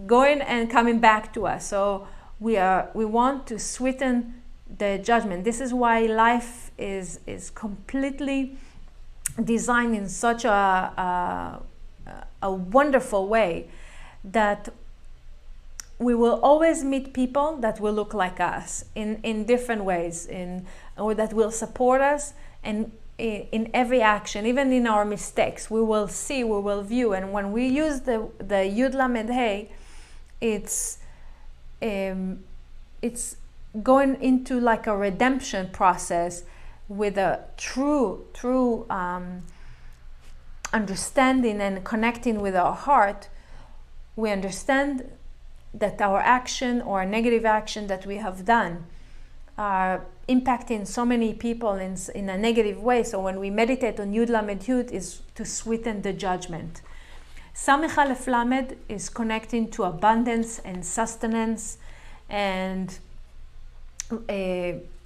going and coming back to us. So we want to sweeten the judgment. This is why life is completely designed in such a wonderful way, that we will always meet people that will look like us in different ways, or that will support us, and in every action, even in our mistakes, we will view. And when we use the Yud Lamed Hey, it's going into like a redemption process with a true understanding and connecting with our heart. We understand that our action or negative action that we have done are impacting so many people in a negative way. So when we meditate on Yud Lamed Yud, is to sweeten the judgment. Samech Aleph Lamed is connecting to abundance and sustenance, and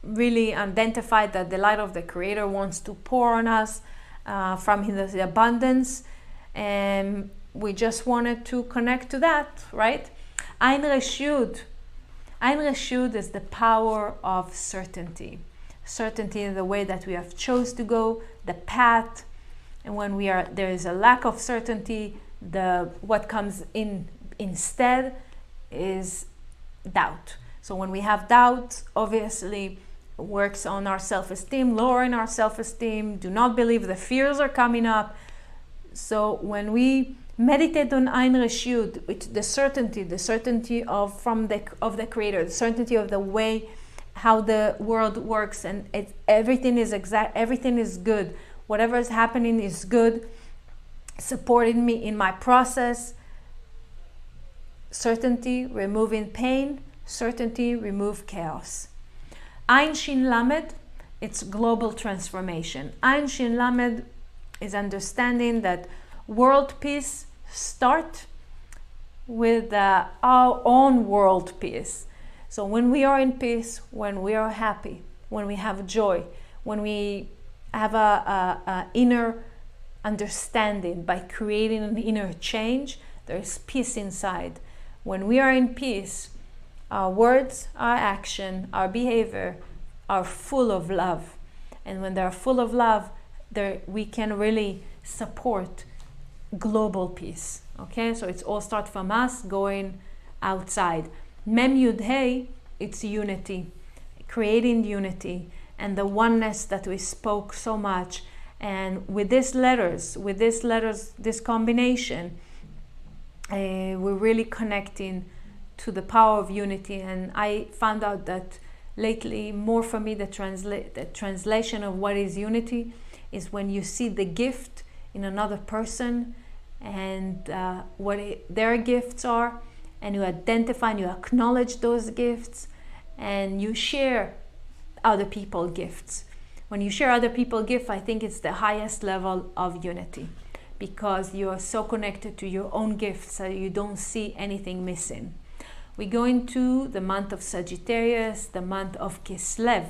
really identify that the light of the Creator wants to pour on us from His abundance, and we just wanted to connect to that, right? Ein Resh Yud. Ein Resh Yud is the power of certainty. Certainty in the way that we have chose to go, the path. And when there is a lack of certainty, what comes in instead is doubt. So when we have doubt, obviously works on our self-esteem, lowering our self-esteem, do not believe, the fears are coming up. So when we meditate on Ein Resh Yud, with the certainty of the Creator, the certainty of the way how the world works, and everything is good. Whatever is happening is good, supporting me in my process. Certainty, removing pain. Certainty, remove chaos. Ein Shin Lamed, it's global transformation. Ein Shin Lamed is understanding that world peace start with our own world peace. So when we are in peace, when we are happy, when we have joy, when we have a inner understanding by creating an inner change, there is peace inside. When we are in peace, our words, our action, our behavior are full of love. And when they're full of love, we can really support global peace. Okay, so it's all start from us going outside. Mem Yud Hey, it's unity, creating unity and the oneness that we spoke so much. And with these letters, this combination, we're really connecting to the power of unity. And I found out that lately, more for me, the translation of what is unity is when you see the gift in another person and their gifts are, and you identify and you acknowledge those gifts, and you share other people's gifts. When you share other people's gifts, I think it's the highest level of unity, because you are so connected to your own gifts that you don't see anything missing. We go into the month of Sagittarius, the month of Kislev,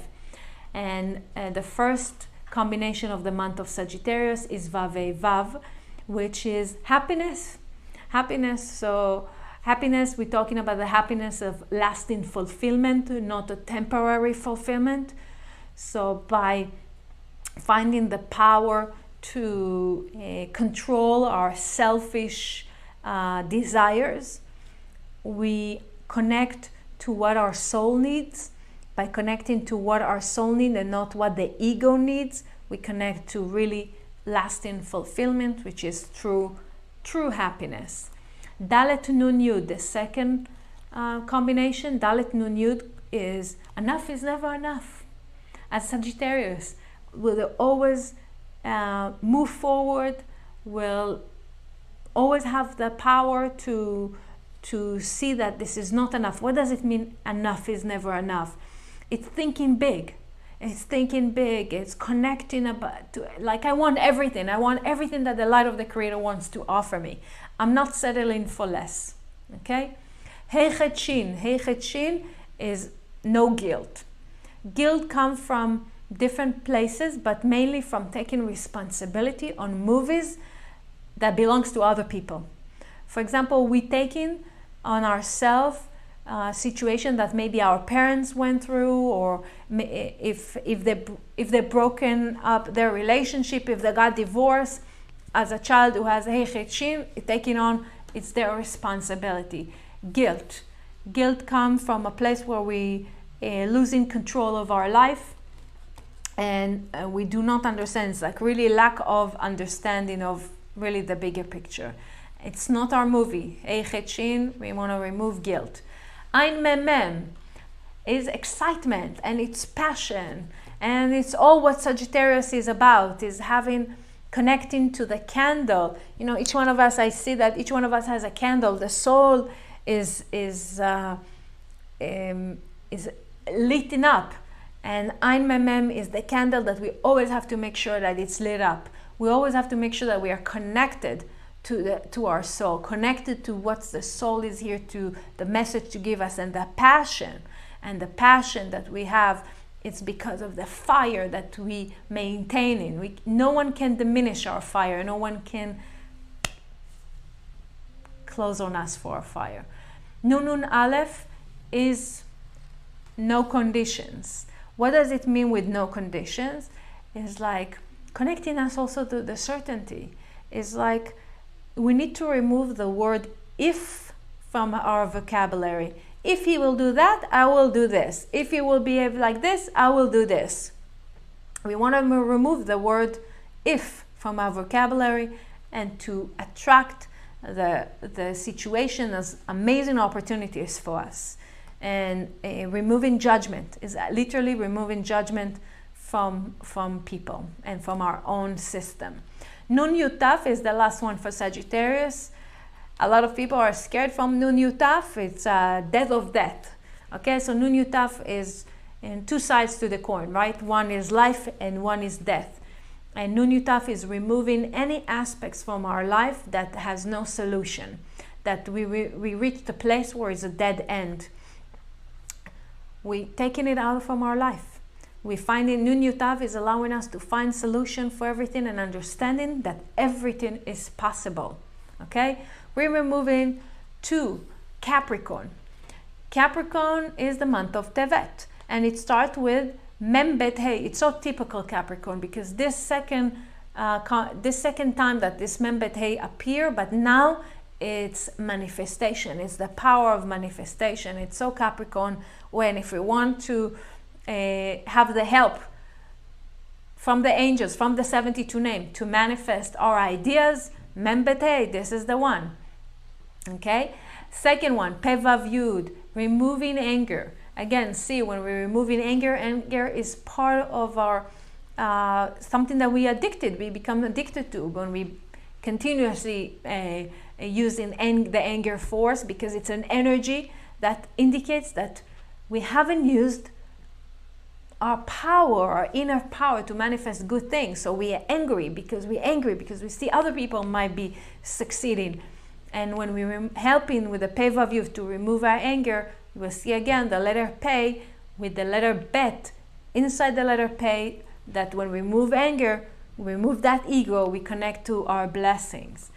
and the first combination of the month of Sagittarius is Vavei Vav, which is happiness. So happiness, we're talking about the happiness of lasting fulfillment, not a temporary fulfillment. So by finding the power to control our selfish desires, we connect to what our soul needs. By connecting to what our soul needs and not what the ego needs, we connect to really lasting fulfillment, which is true happiness. Dalet Nun Yud, the second combination, Dalet Nun Yud, is enough is never enough. As Sagittarius, will always move forward, will always have the power to see that this is not enough. What does it mean, enough is never enough? It's thinking big. It's connecting like I want everything that the light of the Creator wants to offer me. I'm not settling for less. Okay? Heichet Shin is no guilt. Guilt comes from different places, but mainly from taking responsibility on movies that belongs to other people. For example, we taking on ourselves situation that maybe our parents went through, or if they broken up their relationship, if they got divorced, as a child who has Heichet Shin, taking on, it's their responsibility. Guilt comes from a place where we losing control of our life, and we do not understand. It's like really lack of understanding of really the bigger picture. It's not our movie. Heichet Shin, we want to remove guilt. Ein Mem is excitement, and it's passion, and it's all what Sagittarius is about, is connecting to the candle. You know, each one of us, I see that each one of us has a candle. The soul is lighting up, and Ein Mem is the candle that we always have to make sure that it's lit up. We always have to make sure that we are connected to our soul, connected to what the soul is here to, the message to give us, and the passion that we have. It's because of the fire that we maintain in. No one can diminish our fire. No one can close on us for our fire. Nun Aleph is no conditions. What does it mean with no conditions? It's like connecting us also to the certainty. It's like we need to remove the word if from our vocabulary. If he will do that, I will do this. If he will behave like this, I will do this. We want to remove the word if from our vocabulary, and to attract the situation as amazing opportunities for us. And removing judgment is literally removing judgment from people and from our own system. Nun Yutaf is the last one for Sagittarius. A lot of people are scared from Nun Yutaf. It's death of death. Okay, so Nun Yutaf is in two sides to the coin, right? One is life and one is death. And Nun Yutaf is removing any aspects from our life that has no solution, that we reached a place where it's a dead end. We taking it out from our life. We finding Nun Yutav is allowing us to find solution for everything, and understanding that everything is possible. Okay, we're removing to Capricorn. Capricorn is the month of Tevet, and it starts with Mem Bet Hey. It's so typical Capricorn, because this second time that this Mem Bet Hey appear, but now it's manifestation. It's the power of manifestation. It's so Capricorn, when if we want to have the help from the angels, from the 72 name, to manifest our ideas, Mem Bet Hey, this is the one. Okay, second one, Pevav Yud, removing anger. Again, see, when we're removing anger is part of our something that we become addicted to. When we continuously using the anger force, because it's an energy that indicates that we haven't used our power, our inner power, to manifest good things. So we are angry because we see other people might be succeeding. And when we're helping with the Pei Vav Yuv to remove our anger, we'll see again the letter Pei with the letter Bet inside the letter Pei, that when we remove anger, we remove that ego, we connect to our blessings.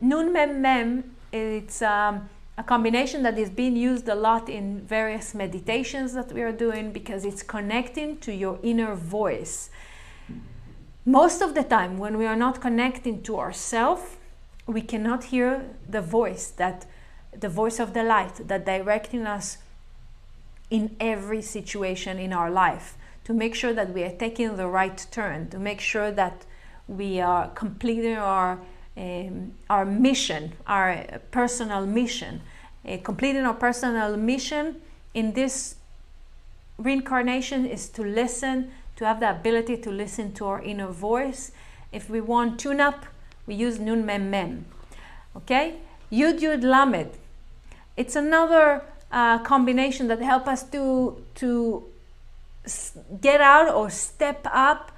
Nun Mem Mem, it's a combination that is being used a lot in various meditations that we are doing, because it's connecting to your inner voice. Most of the time, when we are not connecting to ourselves, we cannot hear the voice of the light that directing us in every situation in our life, to make sure that we are taking the right turn, to make sure that we are completing our mission, our personal mission. Completing our personal mission in this reincarnation is to listen, to have the ability to listen to our inner voice. If we want tune-up, we use Nun Mem Mem. Okay? Yud Yud Lamed. It's another combination that helps us to get out or step up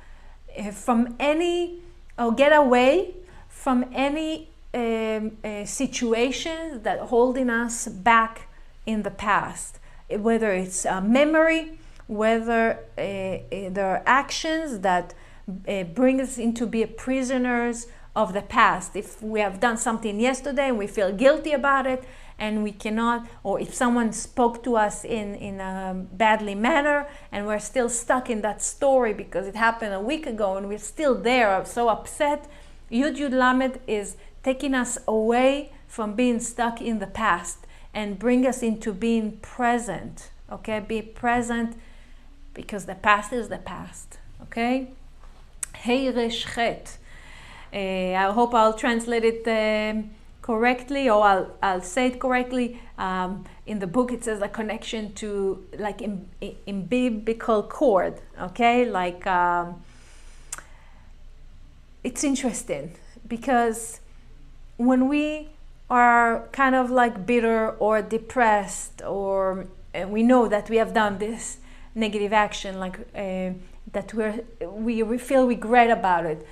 from any, or get away from any situations that holding us back in the past, whether it's a memory, whether there are actions that bring us into be prisoners of the past. If we have done something yesterday and we feel guilty about it, and we cannot, or if someone spoke to us in a badly manner and we're still stuck in that story because it happened a week ago and we're still there, so upset, Yud Yud Lamed is taking us away from being stuck in the past and bring us into being present. Okay, be present, because the past is the past. Okay. Hey Resh Chet. I hope I'll translate it correctly, or I'll say it correctly. In the book it says a connection to, like, umbilical cord. Okay, like it's interesting, because when we are kind of like bitter or depressed, or we know that we have done this negative action, like that we feel regret about it,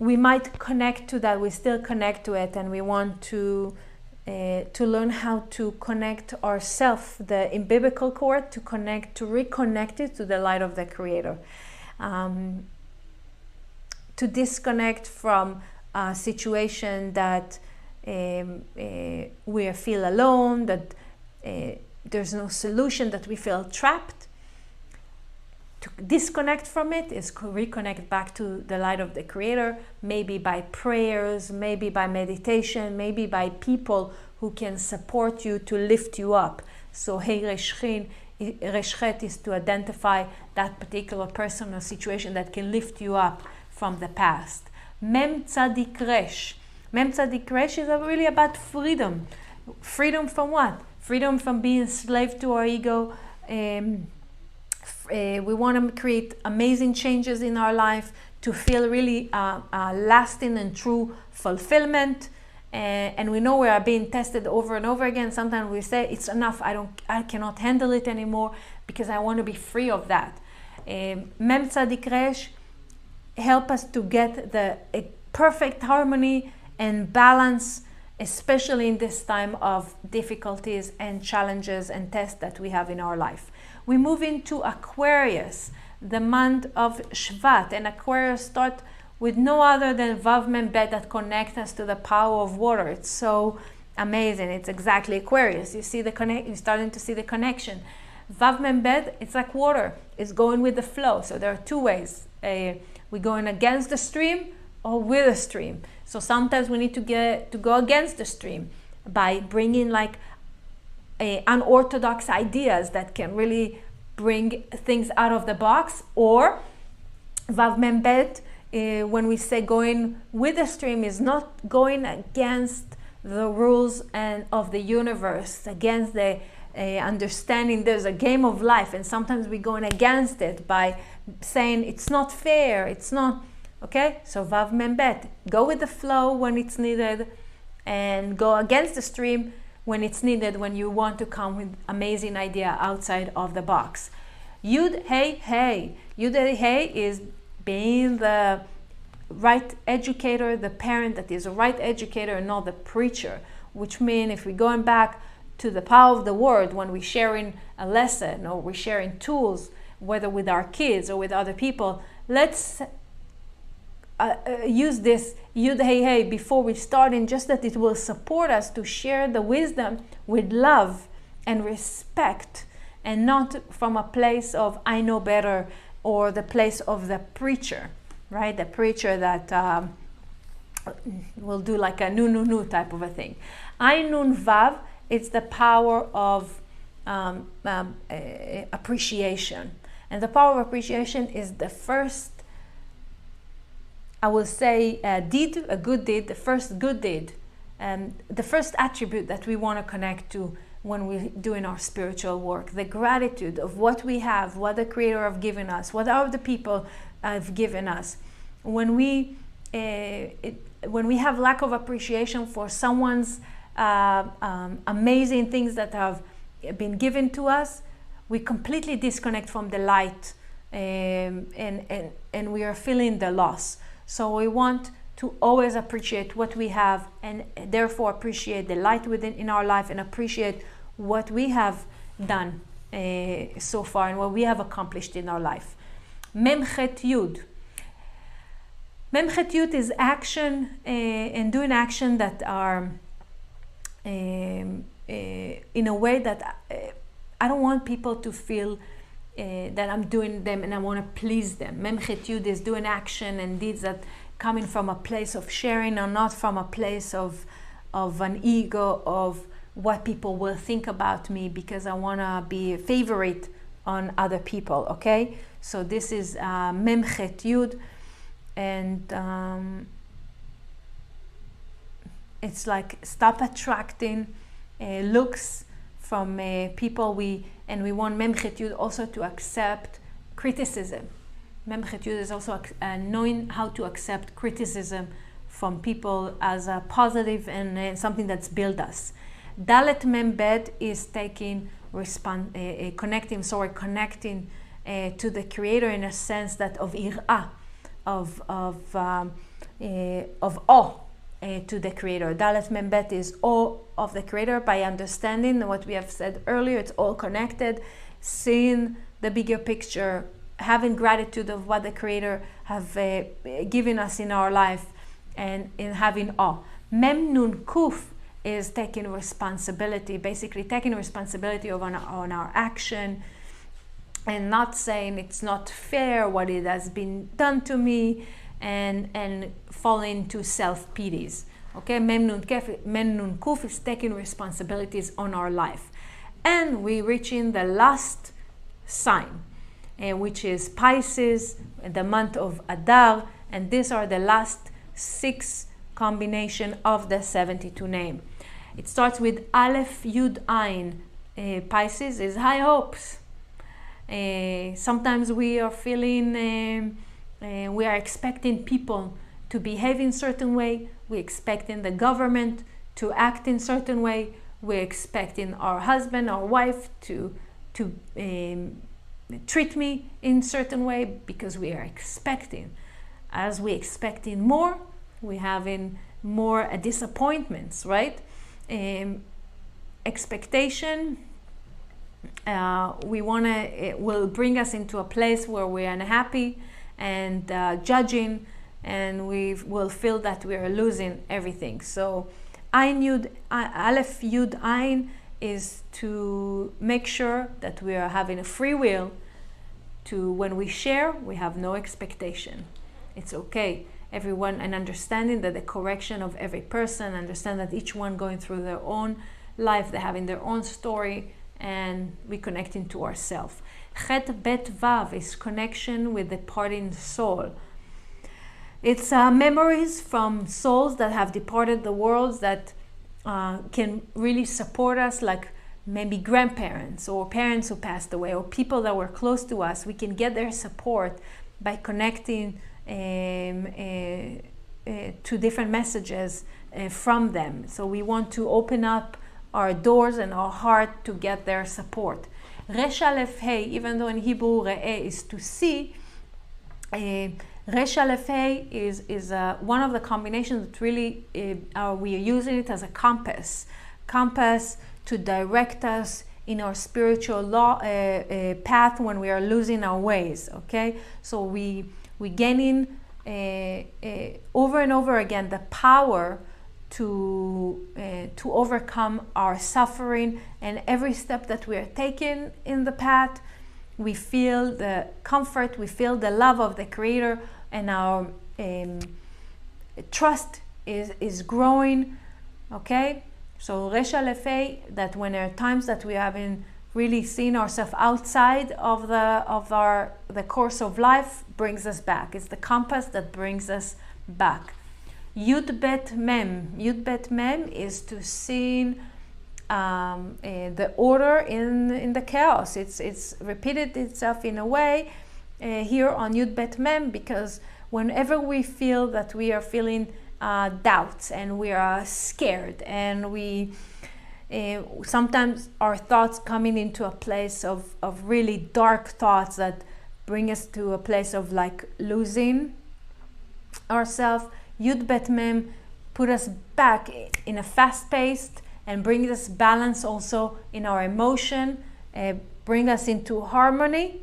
we might connect to that. We still connect to it, and we want to learn how to connect ourselves, the umbilical cord, to reconnect it to the light of the Creator, to disconnect from a situation that we feel alone, that there's no solution, that we feel trapped. To disconnect from it is to reconnect back to the light of the Creator, maybe by prayers, maybe by meditation, maybe by people who can support you to lift you up. So Hey Reshchet is to identify that particular person or situation that can lift you up from the past. Mem Tzadik Resh. Mem Tzadik Resh is really about freedom. Freedom from what? Freedom from being slave to our ego. We want to create amazing changes in our life, to feel really lasting and true fulfillment. And we know we are being tested over and over again. Sometimes we say it's enough. I cannot handle it anymore, because I want to be free of that. Mem Tzadik Resh help us to get a perfect harmony and balance, especially in this time of difficulties and challenges and tests that we have in our life. We move into Aquarius, the month of Shvat, and Aquarius start with no other than Vav Mem Bet, that connect us to the power of water. It's so amazing. It's exactly Aquarius. You see you're starting to see the connection. Vav Mem Bet, it's like water. It's going with the flow. So there are two ways. We're going against the stream or with the stream. So sometimes we need to go against the stream by bringing like unorthodox ideas that can really bring things out of the box. Or Vav Mem Bet, when we say going with the stream, is not going against the rules and of the universe, against the understanding there's a game of life, and sometimes we're going against it by saying it's not fair, it's not Okay, so Vav Mem Bet, go with the flow when it's needed, and go against the stream when it's needed, when you want to come with amazing idea outside of the box. Yud Hey Hey. Yud Hey Hey is being the right educator, the parent that is a right educator and not the preacher, which means if we're going back to the power of the word, when we're sharing a lesson or we're sharing tools, whether with our kids or with other people, let's use this Yud Hey Hey before we start, in just that it will support us to share the wisdom with love and respect, and not from a place of I know better, or the place of the preacher, right? The preacher that will do like a nu type of a thing. Ayin Nun Vav, it's the power of appreciation. And the power of appreciation is the first, I will say, deed, a good deed, the first good deed, and the first attribute that we want to connect to when we're doing our spiritual work. The gratitude of what we have, what the Creator have given us, what other people have given us. When we have lack of appreciation for someone's amazing things that have been given to us, we completely disconnect from the light, and we are feeling the loss. So we want to always appreciate what we have, and therefore appreciate the light within in our life, and appreciate what we have done so far and what we have accomplished in our life. Memchet Yud. Memchet Yud is action, and doing action that are in a way that I don't want people to feel that I'm doing them and I want to please them. Memchet Yud is doing action and deeds that coming from a place of sharing, or not from a place of an ego of what people will think about me because I want to be a favorite on other people. Okay, so this is Memchet Yud, and it's like stop attracting looks from people. We want Memchet Yud also to accept criticism. Memchet Yud is also knowing how to accept criticism from people as a positive and something that's built us. Dalet Mem Bet is taking connecting to the Creator in a sense that of ir'ah, of awe to the Creator. Dalet Mem Bet is awe of the Creator, by understanding what we have said earlier. It's all connected, seeing the bigger picture, having gratitude of what the Creator have given us in our life, and in having awe. Mem Nun Kuf is taking responsibility, basically taking responsibility on our action, and not saying it's not fair what it has been done to me, and falling into self-pities. Okay, Mem Nun Kuf is taking responsibilities on our life. And we're reaching the last sign, which is Pisces, the month of Adar, and these are the last 6 combination of the 72 name. It starts with Aleph Yud Ayin. Pisces is high hopes. Sometimes we are feeling, we are expecting people to behave in certain way. We're expecting the government to act in certain way. We're expecting our husband, our wife to treat me in certain way, because we are expecting. As we're expecting more, we're having more disappointments, right? Expectation will bring us into a place where we're unhappy and judging, and we will feel that we are losing everything. So Aleph Yud Ayin is to make sure that we are having a free will to, when we share, we have no expectation. It's okay. Everyone, and understanding that the correction of every person, understand that each one going through their own life, they're having their own story, and we connecting to ourselves. Chet Bet Vav is connection with the parting soul. It's memories from souls that have departed the world that can really support us, like maybe grandparents or parents who passed away, or people that were close to us. We can get their support by connecting to different messages from them. So we want to open up our doors and our heart to get their support. Resh Aleph Hey, even though in Hebrew Re'eh is to see, Resh Aleph Hey is one of the combinations that really we are using it as a compass to direct us in our spiritual path when we are losing our ways. Okay, so we gaining over and over again the power to overcome our suffering, and every step that we are taking in the path, we feel the comfort, we feel the love of the Creator, and our trust is growing. Okay, so Resh Aleph Hey, that when there are times that we haven't really seen ourselves outside of the course of life, brings us back. It's the compass that brings us back. Yud Bet Mem. Yud Bet Mem is to see the order in the chaos. It's repeated itself in a way here on Yud Bet Mem, because whenever we feel that we are feeling doubts and we are scared, and we sometimes our thoughts coming into a place of really dark thoughts that bring us to a place of like losing ourselves, Yud Bet Mem put us back in a fast-paced and bring us balance also in our emotion, bring us into harmony,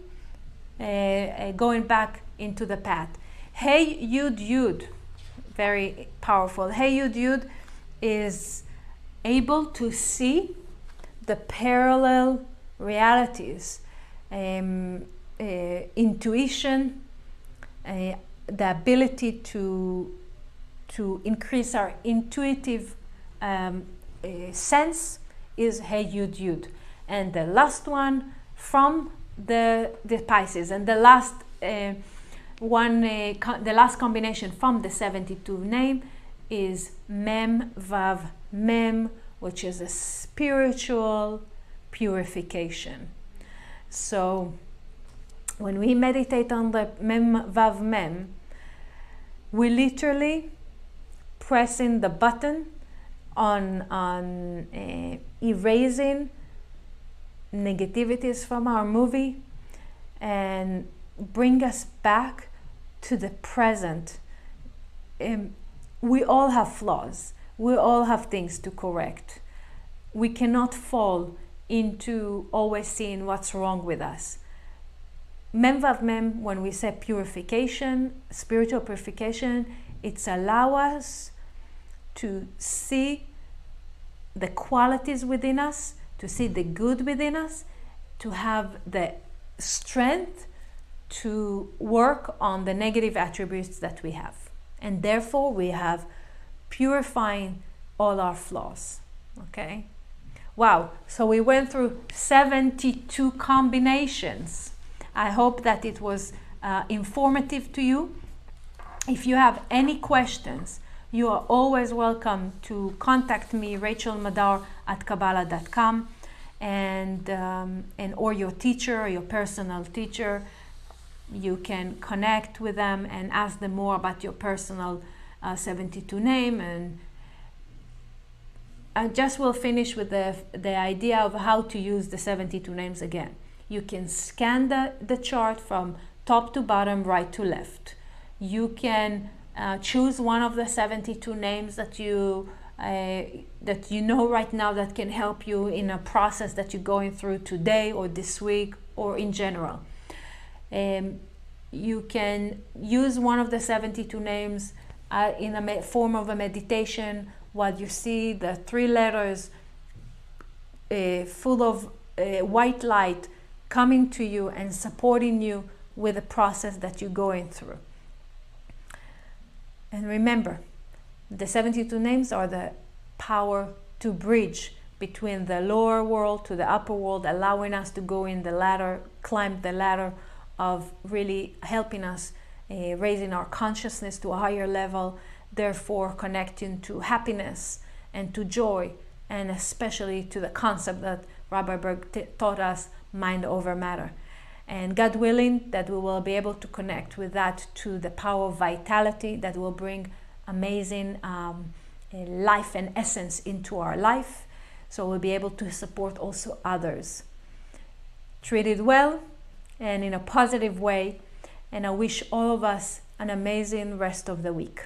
going back into the path. Hey Yud Yud, very powerful. Hey Yud Yud is able to see the parallel realities, intuition, the ability to increase our intuitive sense is Hey Yud Yud. And the last one from the Pisces, and the last the last combination from the 72 name is Mem Vav Mem, which is a spiritual purification. So when we meditate on the Mem Vav Mem, we literally pressing the button on erasing negativities from our movie and bring us back to the present. We all have flaws. We all have things to correct. We cannot fall into always seeing what's wrong with us. Mem Vav Mem, when we say purification, spiritual purification, it's allow us to see the qualities within us, to see the good within us, to have the strength to work on the negative attributes that we have. And therefore we have purifying all our flaws. Okay? Wow, so we went through 72 combinations. I hope that it was informative to you. If you have any questions, you are always welcome to contact me, rachelmadar@kabbalah.com, and or your teacher, your personal teacher. You can connect with them and ask them more about your personal 72 name. And I just will finish with the idea of how to use the 72 names again. You can scan the chart from top to bottom, right to left. You can choose one of the 72 names that you know right now that can help you in a process that you're going through today or this week or in general. You can use one of the 72 names in a form of a meditation while you see the 3 letters full of white light coming to you and supporting you with the process that you're going through. And remember, the 72 names are the power to bridge between the lower world to the upper world, allowing us to go in the ladder, climb the ladder of really helping us raising our consciousness to a higher level, therefore connecting to happiness and to joy, and especially to the concept that Rabbi Berg taught us, mind over matter. And God willing, that we will be able to connect with that to the power of vitality that will bring amazing life and essence into our life. So we'll be able to support also others. Treat it well and in a positive way. And I wish all of us an amazing rest of the week.